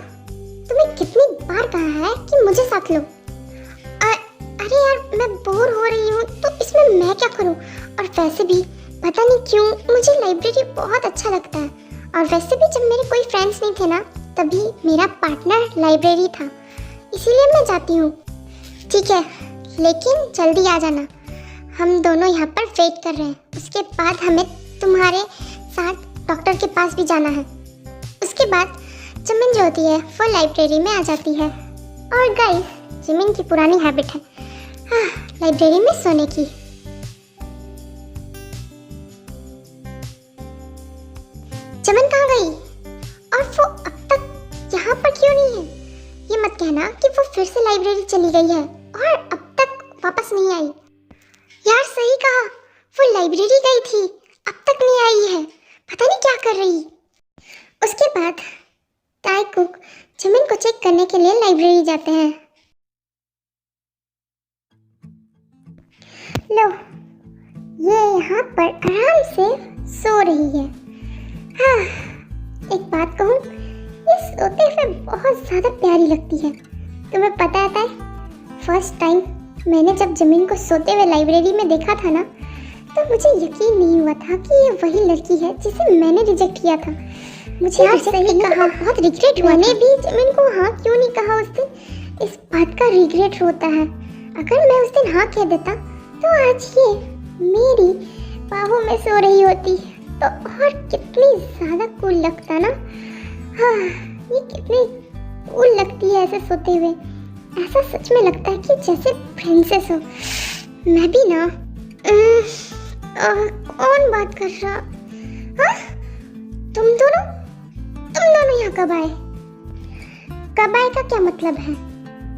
तुम्हें कितनी बार कहा है कि मुझे साथ लो। अरे यार, मैं बोर हो रही हूँ तो इसमें मैं क्या करूँ? और वैसे भी पता नहीं क्यों मुझे लाइब्रेरी बहुत अच्छा लगता है। और वैसे भी जब मेरे कोई फ्रेंड्स नहीं थे ना, तभी मेरा पार्टनर लाइब्रेरी था, इसीलिए मैं जाती हूँ। ठीक है, लेकिन जल्दी आ जाना, हम दोनों यहाँ पर वेट कर रहे हैं। उसके बाद हमें तुम्हारे साथ डॉक्टर के पास भी जाना है। उसके बाद जिमिन जो होती है वो लाइब्रेरी में आ जाती है। और गाइस, जिमिन की पुरानी हैबिट है लाइब्रेरी में सोने की। जिमिन कहाँ गई? और वो अब तक यहाँ पर क्यों नहीं है? ये मत कहना कि वो फिर से लाइब्रेरी चली गई है और अब तक वापस नहीं आई। यार सही कहा, वो लाइब्रेरी गई थी, अब तक नहीं आई है, पता नहीं क्या कर रही। उसके बाद ताई कुक जिमिन को चेक करने के लिए लाइब्रेरी जाते हैं। लो, ये यहाँ पर आराम से सो रही है। हाँ, एक बात कहूँ, ये सोते हुए बहुत ज़्यादा प्यारी लगती है। तुम्हें पता है, फर्स्ट टाइम मैंने जब जिमिन को सोते हुए लाइब्रेरी में देखा था ना, तो मुझे यकीन नहीं हुआ था कि ये वही लड़की है जिसे मैंने रिजेक्ट किया था। मुझे यार सही कहा, बहुत रिग्रेट हुआ। मैंने भी जिमिन को हाँ क्यों नहीं कहा उस दिन, इस बात का रिग्रेट होता है। अगर मैं उस दिन हाँ कह देता तो आज ये मेरी बाहों में सो रही होती तो और कितनी ज़्यादा कूल लगता ना। हाँ, ये कितनी कूल लगती है ऐसे सोते हुए। ऐसा सच में लगता है कि जैसे प्रिंसेस हो। मैं भी ना कौन बात कर रहा? हाँ, तुम दोनों यहाँ कब आए? कब आए का क्या मतलब है?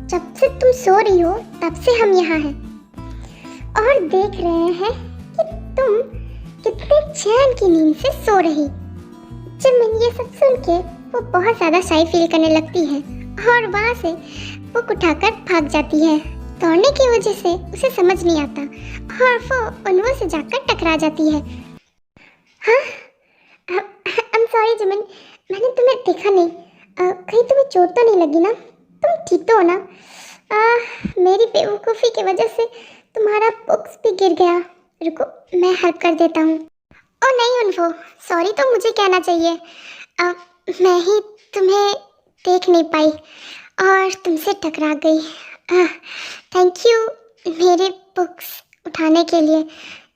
जब से तुम सो रही हो तब से हम यहाँ हैं और देख रहे हैं कि तुम कितने चैन की नींद से सो रही। जिमिन ये सब सुन के वो बहुत ज़्यादा शाई फील करने लगती है और वहाँ से बुक उठाकर भाग जाती है। दौड़ने की वजह से उसे समझ नहीं आता और वो उनवो से जाकर टकरा जाती है। हाँ, I'm sorry जिमिन, मैंने तुम्हें देखा नहीं। कहीं तुम्हें चोट तो नहीं लगी ना? तुम ठीक तो हो ना? मेरी बेवकूफ़ी की वजह से तुम्हारा बुक्स भी गिर गया। रुको, मैं हेल्प कर देता हूँ। ओ नहीं उनवो, सॉरी तो मुझे कहना चाहिए। मैं ही तुम्हें देख नहीं पाई और तुमसे टकरा गई। थैंक यू मेरे बुक्स उठाने के लिए।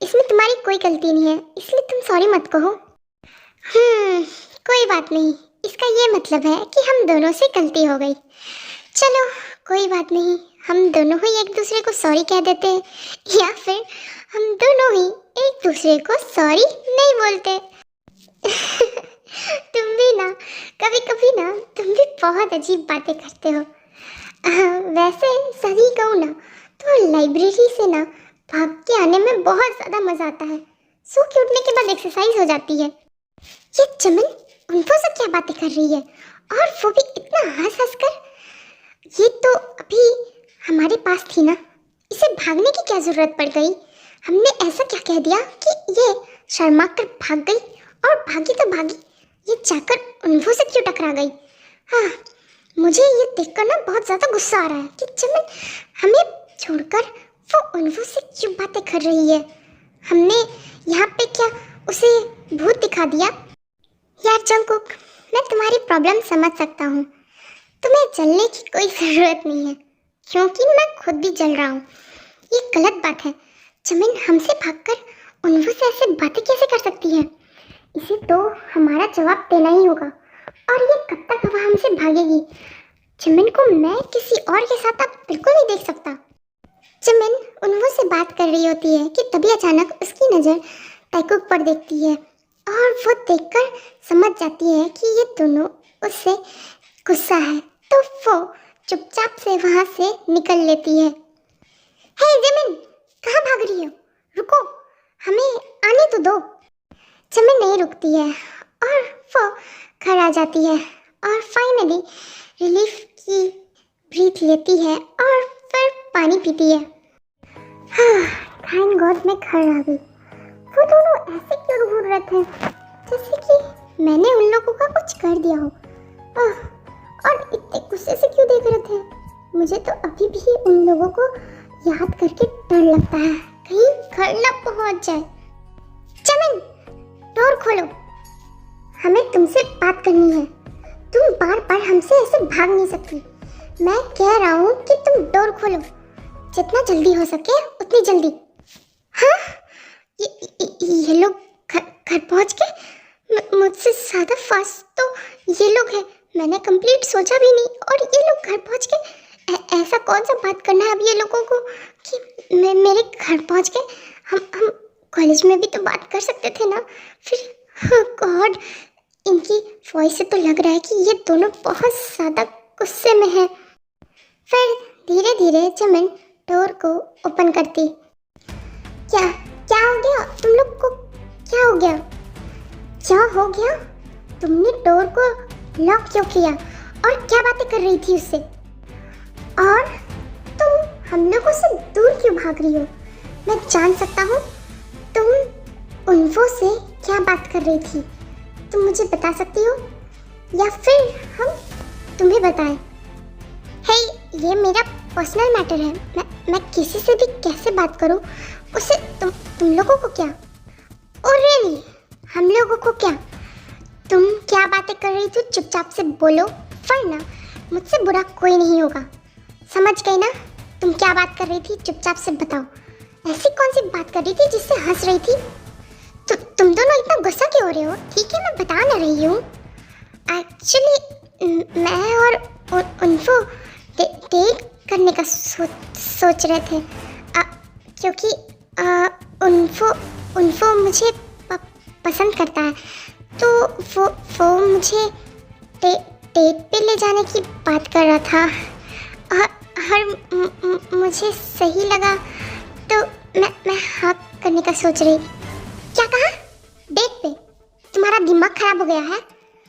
इसमें तुम्हारी कोई गलती नहीं है, इसलिए तुम सॉरी मत कहो। कोई बात नहीं, इसका ये मतलब है कि हम दोनों से गलती हो गई। चलो कोई बात नहीं, हम दोनों ही एक दूसरे को सॉरी कह देते हैं, या फिर हम दोनों ही एक दूसरे को सॉरी नहीं बोलते। तुम भी ना कभी कभी ना, तुम भी बहुत अजीब बातें करते हो। वैसे सही कहूँ ना तो लाइब्रेरी से ना भाग के आने में बहुत ज़्यादा मज़ा आता है। सो के उठने के बाद एक्सरसाइज हो जाती है। ये चमन उनको से क्या बातें कर रही है, और वो भी इतना हंस हंस कर। ये तो अभी हमारे पास थी ना, इसे भागने की क्या जरूरत पड़ गई? हमने ऐसा क्या कह दिया कि ये शर्मा कर भाग गई? और भागी तो भागी, ये जाकर उन्फो से क्यों टकरा गई? हाँ, मुझे ये देखकर ना बहुत ज़्यादा गुस्सा आ रहा है कि चमन हमें छोड़कर वो उन्फो से क्यों बातें कर रही है। हमने यहाँ पे क्या उसे भूत दिखा दिया? यार जंगकुक, मैं तुम्हारी प्रॉब्लम समझ सकता हूँ। तुम्हें जलने की कोई ज़रूरत नहीं है, क्योंकि मैं खुद भी जल रहा हूँ। ये गलत बात है। चमिन हमसे भागकर उन्फो से ऐसे बातें कैसे कर सकती है? इसे तो हमारा जवाब देना ही होगा। और ये कब तक हवा हमसे भागेगी? चमिन को मैं किसी और के साथ अब बिल्कुल नहीं देख सकता। चमिन उन्फो से बात कर रही होती है कि तभी अचानक उसकी नज़र ताइकुक पर देखती है, और वो देखकर समझ जाती है कि ये दोनों उससे गुस्सा है, तो वो चुपचाप से वहाँ से निकल लेती है। हे जमिन, कहाँ भाग रही हो? रुको, हमें आने तो दो। चमिन नहीं रुकती है और वो घर आ जाती है और फाइनली रिलीफ की ब्रीथ लेती है और फिर पानी पीती है। हाँ, थैंक गॉड मैं घर आ गई। वो दोनों ऐसे क्यों घूर रहे थे जैसे कि मैंने उन लोगों का कुछ कर दिया हो। और इतने गुस्से से क्यों देख रहे थे? मुझे तो अभी भी उन लोगों को याद करके डर लगता है, कहीं घर न पहुंच जाए। चमिन, डोर खोलो, हमें तुमसे बात करनी है। तुम बार बार हमसे ऐसे भाग नहीं सकती। मैं कह रहा हूँ कि तुम डोर खोलो, जितना जल्दी हो सके उतनी जल्दी। हाँ, ये लोग घर पहुँच गए। मुझसे ज़्यादा फास्ट तो ये लोग हैं। मैंने कंप्लीट सोचा भी नहीं और ये लोग घर पहुँच गए। ऐसा कौन सा बात करना है अब ये लोगों को कि मेरे घर पहुँच गए? हम कॉलेज में भी तो बात कर सकते थे ना। फिर गॉड, इनकी वॉइस से तो लग रहा है कि ये दोनों बहुत ज़्यादा गुस्से में हैं। फिर धीरे धीरे चमन डोर को ओपन करती। क्या हो गया तुम लोग को? क्या हो गया? क्या हो गया? तुमने डोर को लॉक क्यों किया और क्या बातें कर रही थी उससे? और तुम हम लोगों से दूर क्यों भाग रही हो? मैं जान सकता हूँ तुम उन्फो से क्या बात कर रही थी? तुम मुझे बता सकती हो या फिर हम तुम्हें बताएं? हे, ये मेरा पर्सनल मैटर है। मैं किसी से भी कैसे बात करूँ, उससे तुम लोगों को क्या? और रियली, हम लोगों को क्या? तुम क्या बातें कर रही थी? चुपचाप से बोलो, वरना मुझसे बुरा कोई नहीं होगा। समझ गई ना? तुम क्या बात कर रही थी? चुपचाप से बताओ। ऐसी कौन सी बात कर रही थी जिससे हंस रही थी? तुम दोनों इतना गुस्सा क्यों हो रहे हो? ठीक है, मैं बता ना रही हूँ। एक्चुअली मैं और उन्फो डेट करने का सोच रहे थे, क्योंकि उन्फो मुझे पसंद करता है, तो वो मुझे डेट पे ले जाने की बात कर रहा था। और मुझे सही लगा तो मैं हाँ करने का सोच रही। क्या कहा? डेट पे? तुम्हारा दिमाग खराब हो गया है?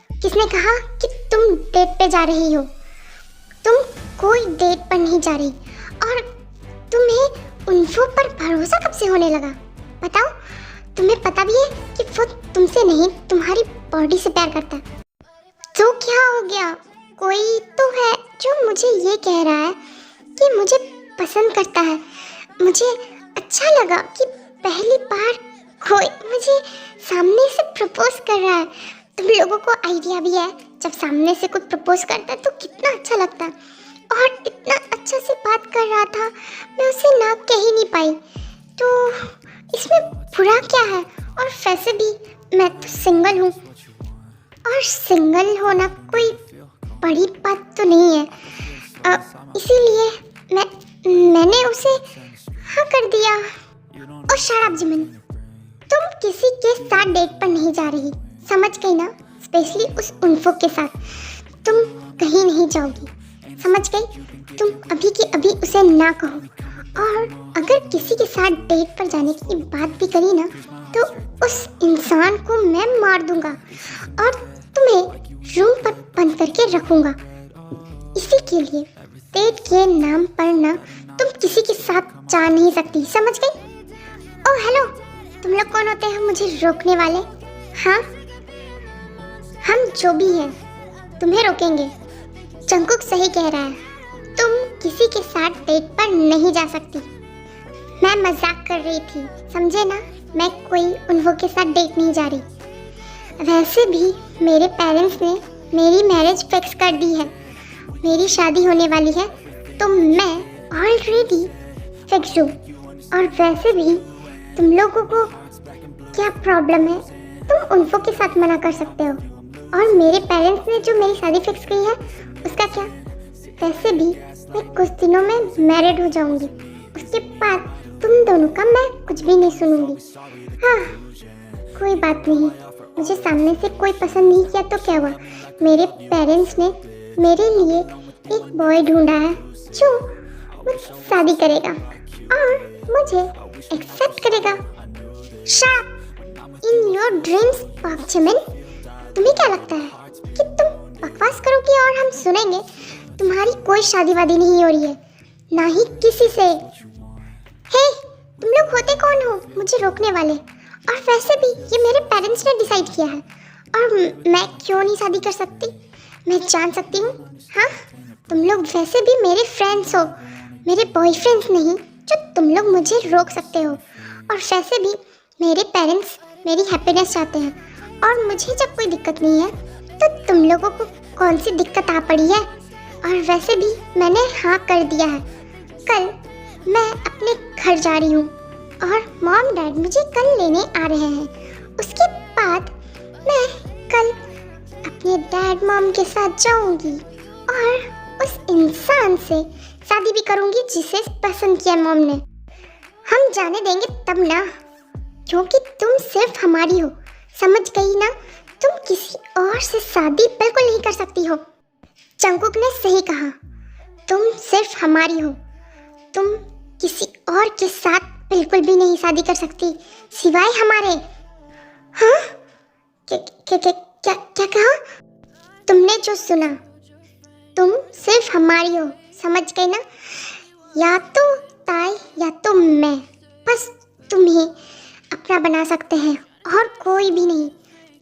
किसने कहा कि तुम डेट पे जा रही हो? तुम कोई डेट पर नहीं जा रही। और तुम्हें उन्फो पर भरोसा कब से होने लगा? बताओ, तुम्हें पता भी है कि वो तुमसे नहीं तुम्हारी बॉडी से प्यार करता है। तो क्या हो गया? कोई तो है जो मुझे ये कह रहा है कि मुझे पसंद करता है। मुझे अच्छा लगा कि पहली बार कोई मुझे सामने से प्रपोज कर रहा है। तुम लोगों को आइडिया भी है, जब सामने से कोई प्रपोज करता है तो कितना अच्छा लगता है। और इतना अच्छा से बात कर रहा था, मैं उसे ना कह ही नहीं पाई। तो इसमें बुरा क्या है? और वैसे भी मैं तो सिंगल हूँ, और सिंगल होना कोई बड़ी बात तो नहीं है। इसीलिए मैंने उसे हाँ कर दिया। और शराब जिमिन, तुम किसी के साथ डेट पर नहीं जा रही, समझ गई ना? स्पेशली उस उन्फो के साथ तुम कहीं नहीं जाओगी, समझ गई? तुम अभी की अभी उसे ना कहो। और अगर किसी के साथ डेट पर जाने की बात भी करी ना, तो उस इंसान को मैं मार दूंगा और तुम्हें रखूंगा। इसी के लिए डेट के नाम पर ना तुम किसी के साथ जा नहीं सकती, समझ गई? ओह हेलो, तुम लोग कौन होते हैं मुझे रोकने वाले? हाँ, हम जो भी हैं तुम्हें रोकेंगे। जंगकुक सही कह रहा है, तुम किसी के साथ डेट पर नहीं जा सकती। मैं मजाक कर रही थी, समझे ना? मैं कोई उन्हों के साथ डेट नहीं जा रही। वैसे भी मेरे पेरेंट्स ने मेरी मैरिज फिक्स कर दी है, मेरी शादी होने वाली है, तो मैं ऑलरेडी फिक्स हूँ। और वैसे भी तुम लोगों को क्या प्रॉब्लम है? तुम उन्हों के साथ मना कर सकते हो, और मेरे पेरेंट्स ने जो मेरी शादी फिक्स की है उसका क्या? वैसे भी मैं कुछ दिनों में मैरिड हो जाऊंगी, उसके बाद तुम दोनों का मैं कुछ भी नहीं सुनूंगी। हाँ, कोई बात नहीं, मुझे सामने से कोई पसंद नहीं किया तो क्या हुआ? मेरे पेरेंट्स ने मेरे लिए एक बॉय ढूंढा है जो मुझसे शादी करेगा और मुझे एक्सेप्ट करेगा। शार्प इन योर ड्रीम्स पाक जिमिन। तुम्हें क्या लगता है कि तुम बकवास करोगी और हम सुनेंगे? तुम्हारी कोई शादी वादी नहीं हो रही है, ना ही किसी से। हे, तुम लोग होते कौन हो मुझे रोकने वाले? और वैसे भी ये मेरे पेरेंट्स ने डिसाइड किया है, और मैं क्यों नहीं शादी कर सकती? मैं जान सकती हूँ? हाँ, तुम लोग वैसे भी मेरे फ्रेंड्स हो, मेरे बॉयफ्रेंड्स नहीं जो तुम लोग मुझे रोक सकते हो। और वैसे भी मेरे पेरेंट्स मेरी हैप्पीनेस चाहते हैं, और मुझे जब कोई दिक्कत नहीं है तो तुम लोगों को कौन सी दिक्कत आ पड़ी है? और वैसे भी मैंने हाँ कर दिया है। कल मैं अपने घर जा रही हूँ और मॉम डैड मुझे कल लेने आ रहे हैं। उसके बाद मैं कल अपने डैड मॉम के साथ जाऊँगी और उस इंसान से शादी भी करूँगी जिसे पसंद किया मॉम ने। हम जाने देंगे तब ना, क्योंकि तुम सिर्फ हमारी हो, समझ गई ना? तुम किसी और से शादी बिल्कुल नहीं कर सकती हो। जंगकुक ने सही कहा, तुम सिर्फ हमारी हो, तुम किसी और के साथ बिल्कुल भी नहीं शादी कर सकती सिवाय हमारे। हाँ, क्या कहा? तुमने जो सुना, तुम सिर्फ हमारी हो, समझ गई ना? या तो ताई या तो मैं, बस तुम्हें अपना बना सकते हैं और कोई भी नहीं।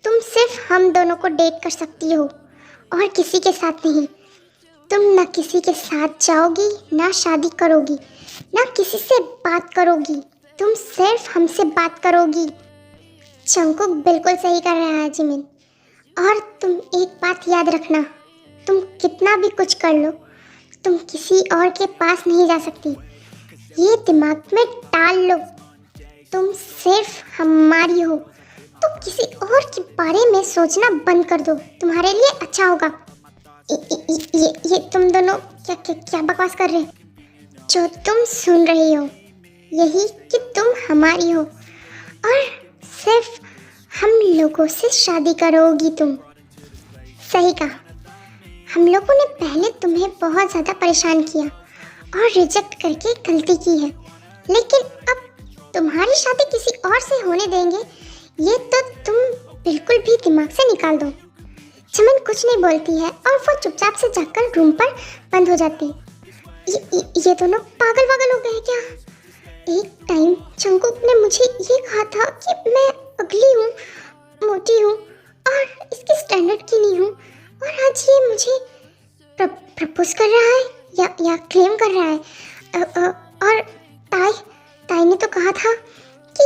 तुम सिर्फ हम दोनों को डेट कर सकती हो और किसी के साथ नहीं। तुम ना किसी के साथ जाओगी, ना शादी करोगी, ना किसी से बात करोगी, तुम सिर्फ हमसे बात करोगी। जंगकुक बिल्कुल सही कर रहा है जिमिन, और तुम एक बात याद रखना, तुम कितना भी कुछ कर लो, तुम किसी और के पास नहीं जा सकती। ये दिमाग में डाल लो, तुम सिर्फ हमारी हो, तो किसी और के बारे में सोचना बंद कर दो, तुम्हारे लिए अच्छा होगा। ये तुम दोनों क्या बकवास कर रहे हो? जो तुम सुन रही हो यही कि तुम हमारी हो और सिर्फ हम लोगों से शादी करोगी तुम। सही कहा, हम लोगों ने पहले तुम्हें बहुत ज़्यादा परेशान किया और रिजेक्ट करके गलती की है, लेकिन अब तुम्हारी शादी किसी और से होने देंगे, ये तो तुम बिल्कुल भी दिमाग से निकाल दो। चमन कुछ नहीं बोलती है और वो चुपचाप से जाकर रूम पर बंद हो जाती। ये दोनों पागल वागल हो गए क्या? एक टाइम जंगकुक ने मुझे ये कहा था कि मैं अगली हूँ, मोटी हूँ और इसके स्टैंडर्ड की नहीं हूँ, और आज ये मुझे प्रपोज कर रहा है या क्लेम कर रहा है। और ताई ने तो कहा था कि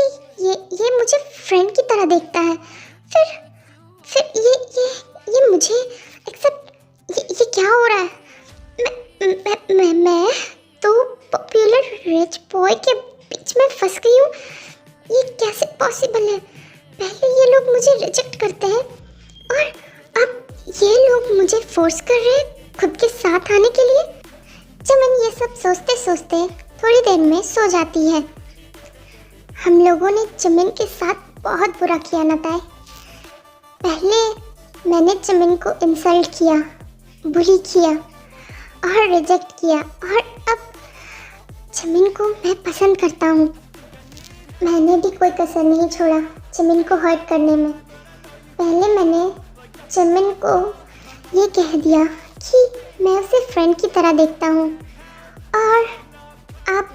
ये मुझे फ्रेंड की तरह देखता है, फिर ये मुझे एक्सेप्ट, ये क्या हो रहा है? मैं तो पॉपुलर रिच बॉय के बीच में फंस गई हूँ। ये कैसे पॉसिबल है? पहले ये लोग मुझे रिजेक्ट करते हैं और अब ये लोग मुझे फोर्स कर रहे हैं खुद के साथ आने के लिए। चमन ये सब सोचते सोचते थोड़ी देर में सो जाती है। हम लोगों ने चमन के साथ बहुत बुरा किया ना ताई। पहले मैंने चमन को इंसल्ट किया, बुली किया और रिजेक्ट किया, और अब चमन को मैं पसंद करता हूँ। मैंने भी कोई कसर नहीं छोड़ा चमन को हर्ट करने में। पहले मैंने चमन को ये कह दिया कि मैं उसे फ्रेंड की तरह देखता हूँ। और अब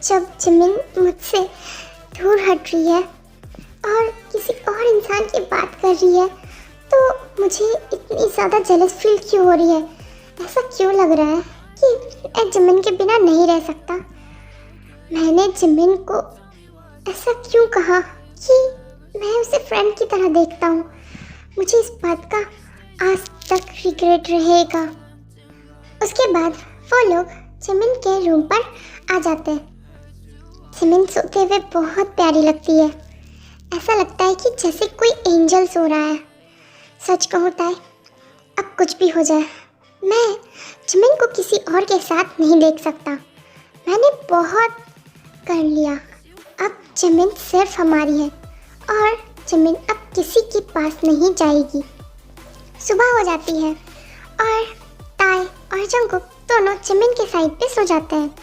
जब जिमिन मुझसे दूर हट रही है और किसी और इंसान की बात कर रही है तो मुझे इतनी ज़्यादा जेलस फील क्यों हो रही है? ऐसा क्यों लग रहा है कि मैं जिमिन के बिना नहीं रह सकता? मैंने जिमिन को ऐसा क्यों कहा कि मैं उसे फ्रेंड की तरह देखता हूँ? मुझे इस बात का आज तक रिग्रेट रहेगा। उसके बाद वो लोग जिमिन के रूम पर आ जाते हैं। जिमिन सोते हुए बहुत प्यारी लगती है। ऐसा लगता है कि जैसे कोई एंजल सो रहा है। सच कहूँ ताई, अब कुछ भी हो जाए मैं जिमिन को किसी और के साथ नहीं देख सकता। मैंने बहुत कर लिया। अब जिमिन सिर्फ हमारी है और जिमिन अब किसी के पास नहीं जाएगी। सुबह हो जाती है और ताई और जंगकुक दोनों जिमिन के साइड पे सो जाते हैं।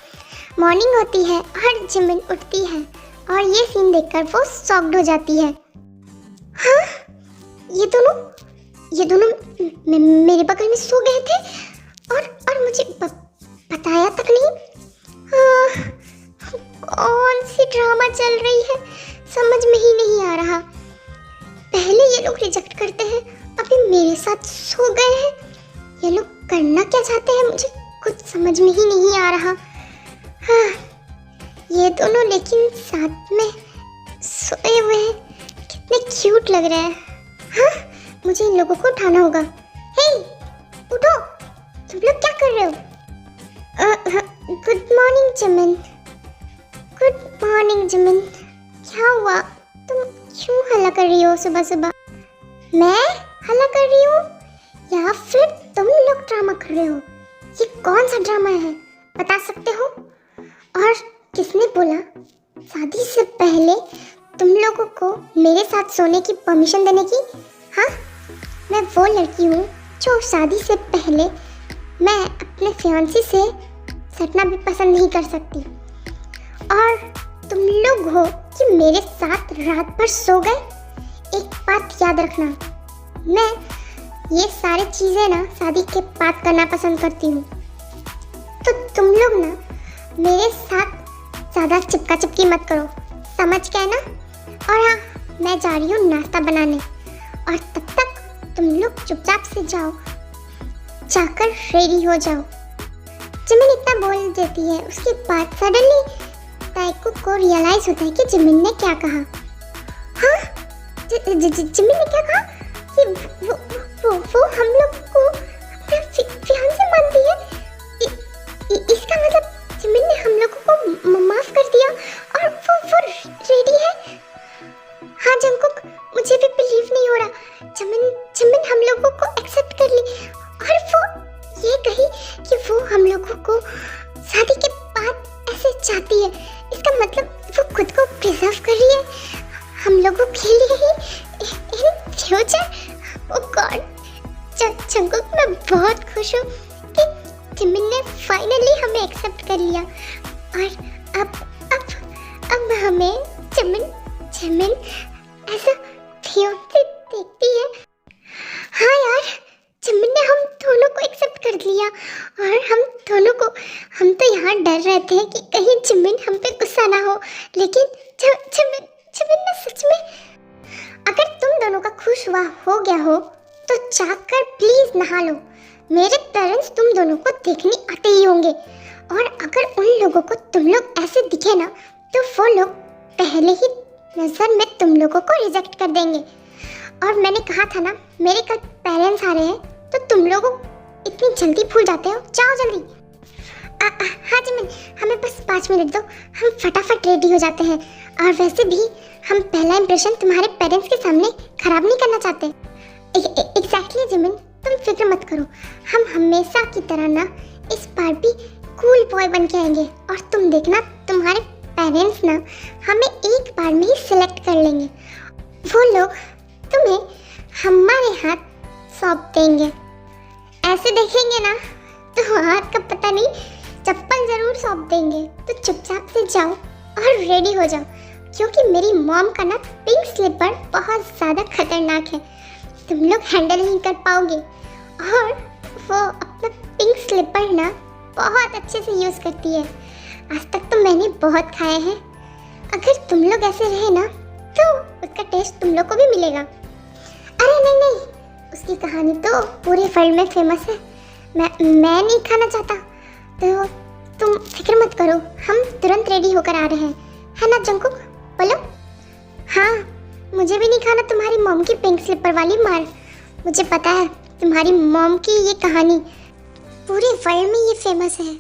मॉर्निंग होती है और जिमिन उठती है और ये सीन देखकर वो शॉक्ड हो जाती है। हाँ, ये दोनों मेरे बगल में सो गए थे और मुझे बताया तक नहीं। कौन सी ड्रामा चल रही है समझ में ही नहीं आ रहा। पहले ये लोग रिजेक्ट करते हैं, अभी मेरे साथ सो गए हैं। ये लोग करना क्या चाहते हैं मुझे कुछ समझ में ही नहीं आ रहा। हाँ, ये दोनों लेकिन साथ में सोए हुए हैं, कितने क्यूट लग रहे हैं। हाँ, मुझे इन लोगों को उठाना होगा। हे, उठो, तुम लोग क्या कर रहे हो? Good morning Jimin. Good morning Jimin. क्या हुआ? तुम क्यों हल्ला कर रही हो सुबह सुबह? मैं हल्ला कर रही हूँ या फिर तुम लोग ड्रामा कर रहे हो? ये कौन सा ड्रामा है बता सकते हो? और किसने बोला शादी से पहले तुम लोगों को मेरे साथ सोने की परमिशन देने की? हाँ, मैं वो लड़की हूँ जो शादी से पहले मैं अपने फियांसी से सटना भी पसंद नहीं कर सकती। और तुम लोग हो कि मेरे साथ रात भर सो गए। एक बात याद रखना, मैं ये सारी चीज़ें ना शादी के बाद करना पसंद करती हूँ। तो तुम लोग ना मेरे साथ ज़्यादा चिपका चिपकी मत करो, समझ गए ना? और हाँ, मैं जा रही हूँ नाश्ता बनाने और तब तक तुम लोग चुपचाप से जाओ, जाकर रेडी हो जाओ। जिमिन इतना बोल देती है, उसके बाद सडनली ताइको को रियलाइज होता है कि जिमिन ने क्या कहा। हाँ, जिमिन ने क्या कहा कि वो हम लोग को अपना फियांसे मानती है। इसका मतलब जिमिन ने हम लोगों को माफ कर दिया और वो रेडी है। हाँ जंगकुक, मुझे भी बिलीव नहीं हो रहा। जिमिन हम लोगों को एक्सेप्ट कर ली और वो ये कही कि वो हम लोगों को शादी के बाद ऐसे चाहती है। इसका मतलब वो खुद को प्रिजर्व कर रही है हम लोगों के लिए ही in future. Oh god, Jungkook मैं बहुत खुश हूँ कि जिमिन ने फाइनली हमें एक्सेप्ट कर लिया और अब हमें जिमिन ऐसा फियांसे देखती है। हाँ यार, जिमिन ने हम दोनों को एक्सेप्ट कर लिया और हम तो यहाँ डर रहे थे कि कहीं जिमिन हम पे गुस्सा ना हो, लेकिन जिमिन ने सच में। अगर तुम दोनों का खुश हुआ हो गया हो तो जाकर प्लीज नहा लो। मेरे पेरेंट्स तुम दोनों को देखने आते ही होंगे और अगर उन लोगों को तुम लोग ऐसे दिखे ना तो वो लोग पहले ही नजर में तुम लोगों को रिजेक्ट कर देंगे। और मैंने कहा था ना, मेरे कल पेरेंट्स आ रहे हैं तो तुम लोग इतनी जल्दी भूल जाते हो। जाओ जल्दी। हाँ जिमिन, हमें बस 5 मिनट दो, हम फटाफट रेडी हो जाते हैं। और वैसे भी हम पहला इंप्रेशन तुम्हारे पेरेंट्स के सामने खराब नहीं करना चाहते। एग्जैक्टली जिमिन, तुम फिक्र मत करो, हम हमेशा की तरह ना इस बार भी कूल बॉय बन के आएंगे और तुम देखना तुम्हारे पेरेंट्स ना हमें एक बार में ही सिलेक्ट कर लेंगे। वो लोग तुम्हें हमारे हाथ सौंप देंगे। ऐसे देखेंगे ना तो हाथ का पता नहीं चप्पल जरूर सौंप देंगे। तो चुपचाप से जाओ और रेडी हो जाओ, क्योंकि मेरी मॉम का ना पिंक स्लीपर बहुत ज़्यादा खतरनाक है, तुम लोग हैंडल नहीं कर पाओगे। और वो अपना पिंक स्लीपर ना बहुत अच्छे से यूज़ करती है। आज तक तो मैंने बहुत खाए हैं। अगर तुम लोग ऐसे रहे ना तो उसका टेस्ट तुम लोग को भी मिलेगा। अरे नहीं नहीं, उसकी कहानी तो पूरे वर्ल्ड में फेमस है। मैं नहीं खाना चाहता, तो तुम फिक्र मत करो, हम तुरंत रेडी होकर आ रहे हैं, है ना जंकुक? बोलो। हाँ, मुझे भी नहीं खाना तुम्हारी मॉम की पिंक स्लीपर वाली मार। मुझे पता है तुम्हारी मॉम की ये कहानी पूरे वर्ल्ड में ये फेमस है,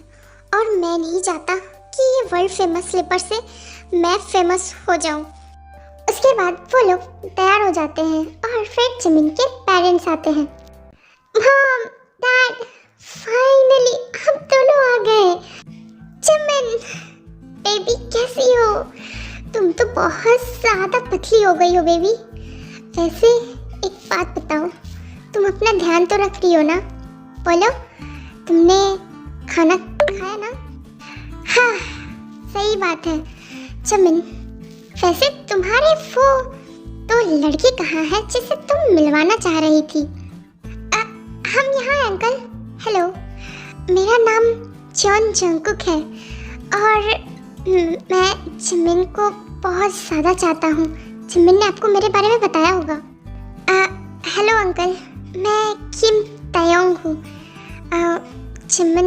और मैं नहीं चाहता कि ये वर्ल्ड फेमस स्लीपर से मैं फेमस हो जाऊं। उसके बाद वो लोग तैयार हो जाते हैं और फिर जिमिन के पेरेंट्स आते हैं। मॉम, डैड, फाइनली हम दोनों आ गए। जिमिन बेबी कैसी हो? तुम तो बहुत ज़्यादा पतली हो गई हो बेबी। वैसे एक बात बताओ, तुम अपना ध्यान तो रख रही हो ना? बोलो, तुमने खाना खाया ना? हाँ, सही बात है। जिमिन, वैसे तुम्हारे वो तो लड़की कहाँ है जिसे तुम मिलवाना चाह रही थी? हम यहाँ हैं अंकल। हेलो, मेरा नाम जॉन जंकुक है और मैं जिमिन को बहुत ज़्यादा चाहता हूँ। जिमिन ने आपको मेरे बारे में बताया होगा। हेलो अंकल, मैं किम तायोंग हूँ। जिमिन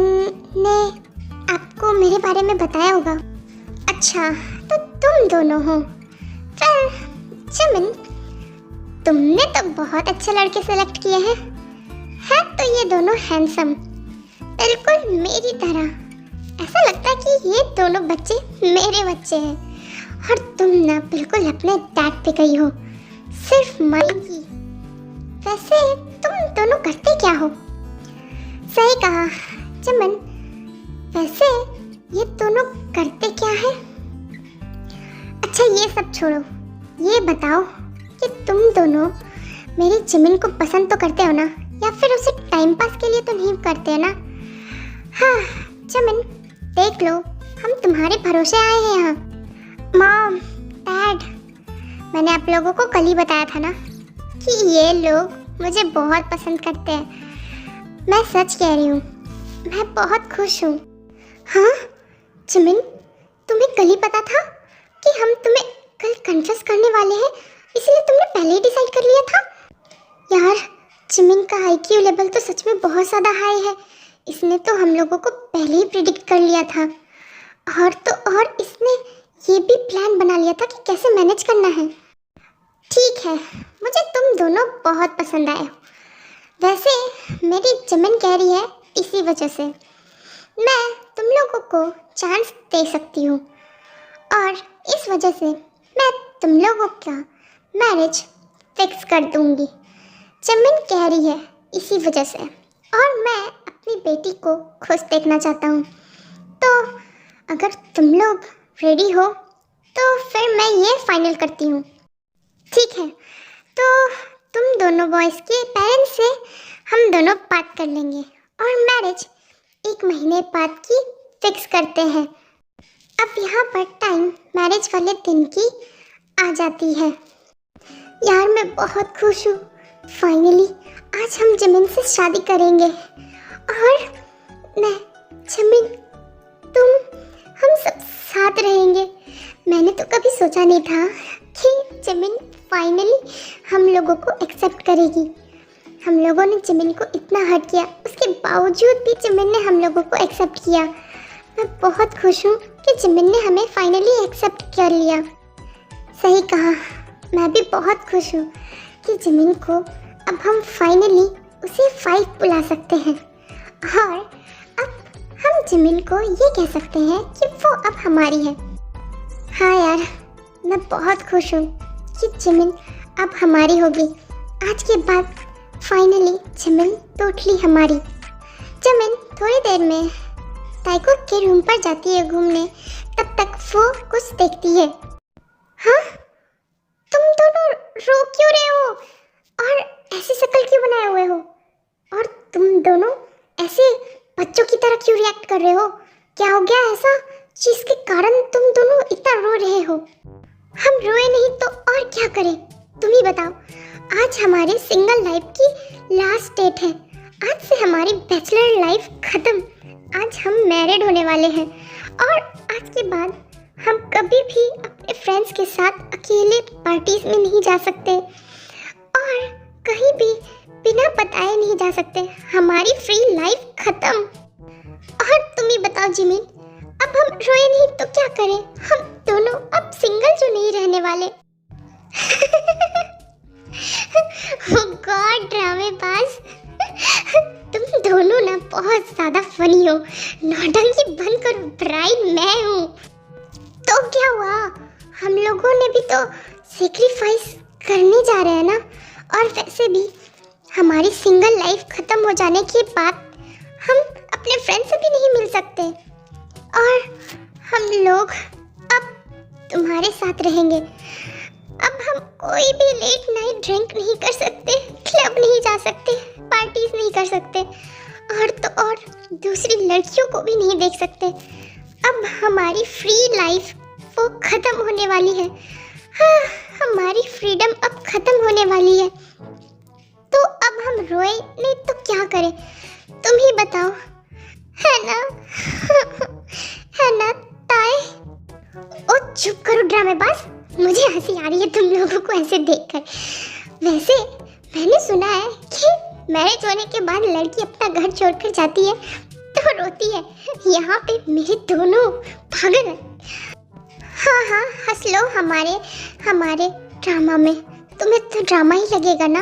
ने आपको मेरे बारे में बताया होगा। अच्छा, तो तुम दोनों हो। फिर जिमिन, तुमने तो बहुत अच्छे लड़के सेलेक्ट किए हैं। है तो ये दोनों हैंडसम, बिल्कुल मेरी तरह। ऐसा लगता है कि ये दोनों बच्चे मेरे बच्चे हैं, और तुम ना बिल्कुल अपने डैड पे गई हो, सिर्फ माई की। वैसे तुम दोनों करते क्या हो? सही कहा जिमिन, वैसे ये दोनों करते क्या है? अच्छा ये सब छोड़ो, ये बताओ कि तुम दोनों मेरी जिमिन को पसंद तो करते हो ना, या फिर उसे टाइम पास के लिए तो नहीं करते ना? हाँ जिमिन, देख लो, हम तुम्हारे भरोसे आए हैं यहाँ। मॉम, डैड, मैंने आप लोगों को कल ही बताया था ना कि ये लोग मुझे बहुत पसंद करते हैं। मैं सच कह रही हूँ, मैं बहुत खुश हूँ। हाँ जिमिन, तुम्हें कल ही पता था कि हम तुम्हें कल कन्फेस करने वाले हैं, इसलिए तुमने पहले ही डिसाइड कर लिया था? यार, जिमिन का आईक्यू लेवल तो सच में बहुत ज़्यादा हाई है। इसने तो हम लोगों को पहले ही प्रिडिक्ट कर लिया था, और तो और इसने ये भी प्लान बना लिया था कि कैसे मैनेज करना है। ठीक है, मुझे तुम दोनों बहुत पसंद आए हो। वैसे मेरी जिमिन कह रही है, इसी वजह से मैं तुम लोगों को चांस दे सकती हूँ, और इस वजह से मैं तुम लोगों का मैरिज फिक्स कर दूँगी। जिमिन कह रही है इसी वजह से, और मैं अपनी बेटी को खुश देखना चाहता हूँ। तो अगर तुम लोग रेडी हो तो फिर मैं ये फाइनल करती हूँ। ठीक है, तो तुम दोनों बॉयज़ के पेरेंट्स से हम दोनों बात कर लेंगे और मैरिज 1 महीने बाद की फिक्स करते हैं। अब यहाँ पर टाइम मैरिज वाले दिन की आ जाती है। यार मैं बहुत खुश हूँ, फाइनली आज हम जिमिन से शादी करेंगे, और मैं, जिमिन, तुम, हम सब साथ रहेंगे। मैंने तो कभी सोचा नहीं था कि जिमिन फाइनली हम लोगों को एक्सेप्ट करेगी। हम लोगों ने जिमिन को इतना हर्ट किया, उसके बावजूद भी जिमिन ने हम लोगों को एक्सेप्ट किया। मैं बहुत खुश हूँ कि जिमिन ने हमें फाइनली एक्सेप्ट कर लिया। सही कहा, मैं भी बहुत खुश हूँ कि जिमिन को अब हम फाइनली उसे 5 बुला सकते हैं, और अब हम जिमिन को ये कह सकते हैं कि वो अब हमारी है। हाँ यार, मैं बहुत खुश हूँ कि जिमिन अब हमारी होगी। आज के बाद फाइनली जिमिन टोटली हमारी। जिमिन थोड़ी देर में ताइको के रूम पर जाती है घूमने, तब तक वो कुछ देखती है। हाँ, तुम दोनों रो क्यों रहे हो और ऐसी शक्ल क्यों बनाए हुए हो, और तुम दोनों ऐसे बच्चों की तरह क्यों रिएक्ट कर रहे हो? क्या हो गया ऐसा जिसके कारण तुम दोनों इतना रो रहे हो? हम रोए नहीं तो और क्या करें, तुम ही बताओ। आज हमारे सिंगल लाइफ की लास्ट डेट है। आज से हमारी बैचलर लाइफ खत्म। आज हम मैरिड होने वाले हैं और आज के बाद हम कभी भी अपने फ्रेंड्स के साथ अकेले पार्टीज में नहीं जा सकते और कहीं भी बिना बताए नहीं जा सकते। हमारी फ्री लाइफ खत्म। और तुम ही बताओ जिमिन, अब हम रोए नहीं तो क्या करें? हम दोनों अब सिंगल जो नहीं रहने वाले। Oh God, ड्रामेबाज। तुम दोनों ना बहुत ज्यादा फनी हो। नौटंकी बंद करो, ब्राइड मैं हूँ। तो क्या हुआ, हम लोगों ने भी तो सेक्रीफाइस करने जा रहे हैं ना। और वैसे भी हमारी सिंगल लाइफ खत्म हो जाने के बाद हम अपने फ्रेंड से भी नहीं मिल सकते और हम लोग अब तुम्हारे साथ रहेंगे। अब हम कोई भी लेट नाइट ड्रिंक नहीं कर सकते, क्लब नहीं जा सकते, पार्टीज नहीं कर सकते और तो और दूसरी लड़कियों को भी नहीं देख सकते। अब हमारी फ्री लाइफ वो खत्म होने वाली है। हाँ, हमारी फ्रीडम अब खत्म होने वाली है। तो अब हम रोए नहीं तो क्या करें? तुम ही बताओ, है ना? है ना ताए? ओ चुप करो ड्रामेबाज, मुझे हंसी आ रही है तुम लोगों को ऐसे देखकर। वैसे मैंने सुना है कि मैरिज होने के बाद लड़की अपना घर छोड़कर जाती है तो रोती है। यहाँ पे मेरे दोनों पागल हैं। हाँ, हंस लो हमारे ड्रामा में। तुम्हें तो ड्रामा ही लगेगा ना,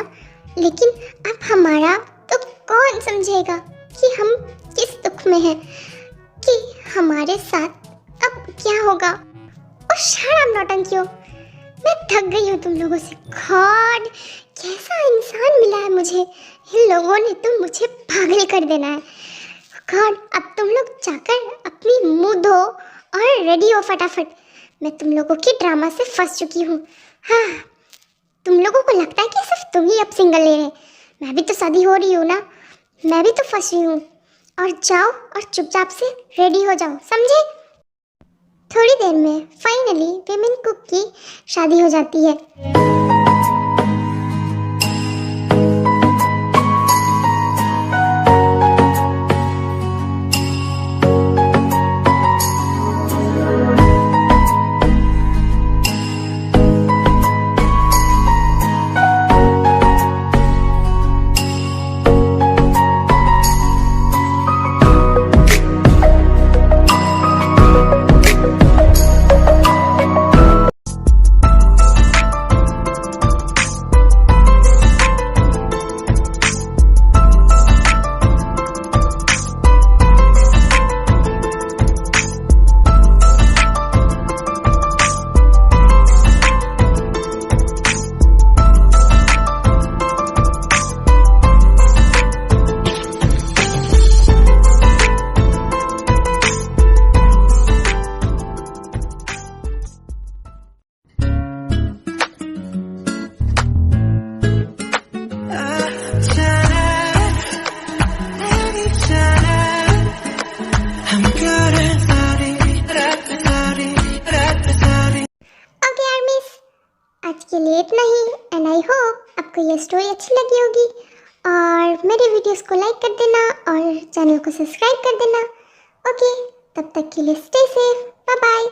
लेकिन अब हमारा तो कौन समझेगा कि हम किस दुख में हैं, कि हमारे साथ अब क्या होगा। और शर्म नौटंकियों, मैं थक गई हूँ तुम लोगों से। गॉड, कैसा इंसान मिला है मुझे। इन लोगों ने तो मुझे पागल कर देना है। गॉड, अब तुम लोग जाकर अपनी मुंह धो और रेडी हो फटाफट। मैं तुम लोगों के ड्रामा से फंस चुकी हूँ। हाँ, तुम लोगों को लगता है कि सिर्फ तुम ही अब सिंगल ले रहे हैं? मैं भी तो शादी हो रही हूँ ना, मैं भी तो फंस रही हूँ। और जाओ और चुपचाप से रेडी हो जाओ, समझे? थोड़ी देर में फाइनली विमेन कुक की शादी हो जाती है। आज के लिए इतना ही एंड आई होप आपको ये स्टोरी अच्छी लगी होगी और मेरे वीडियोस को लाइक कर देना और चैनल को सब्सक्राइब कर देना। ओके, तब तक के लिए स्टे सेफ, बाय बाय।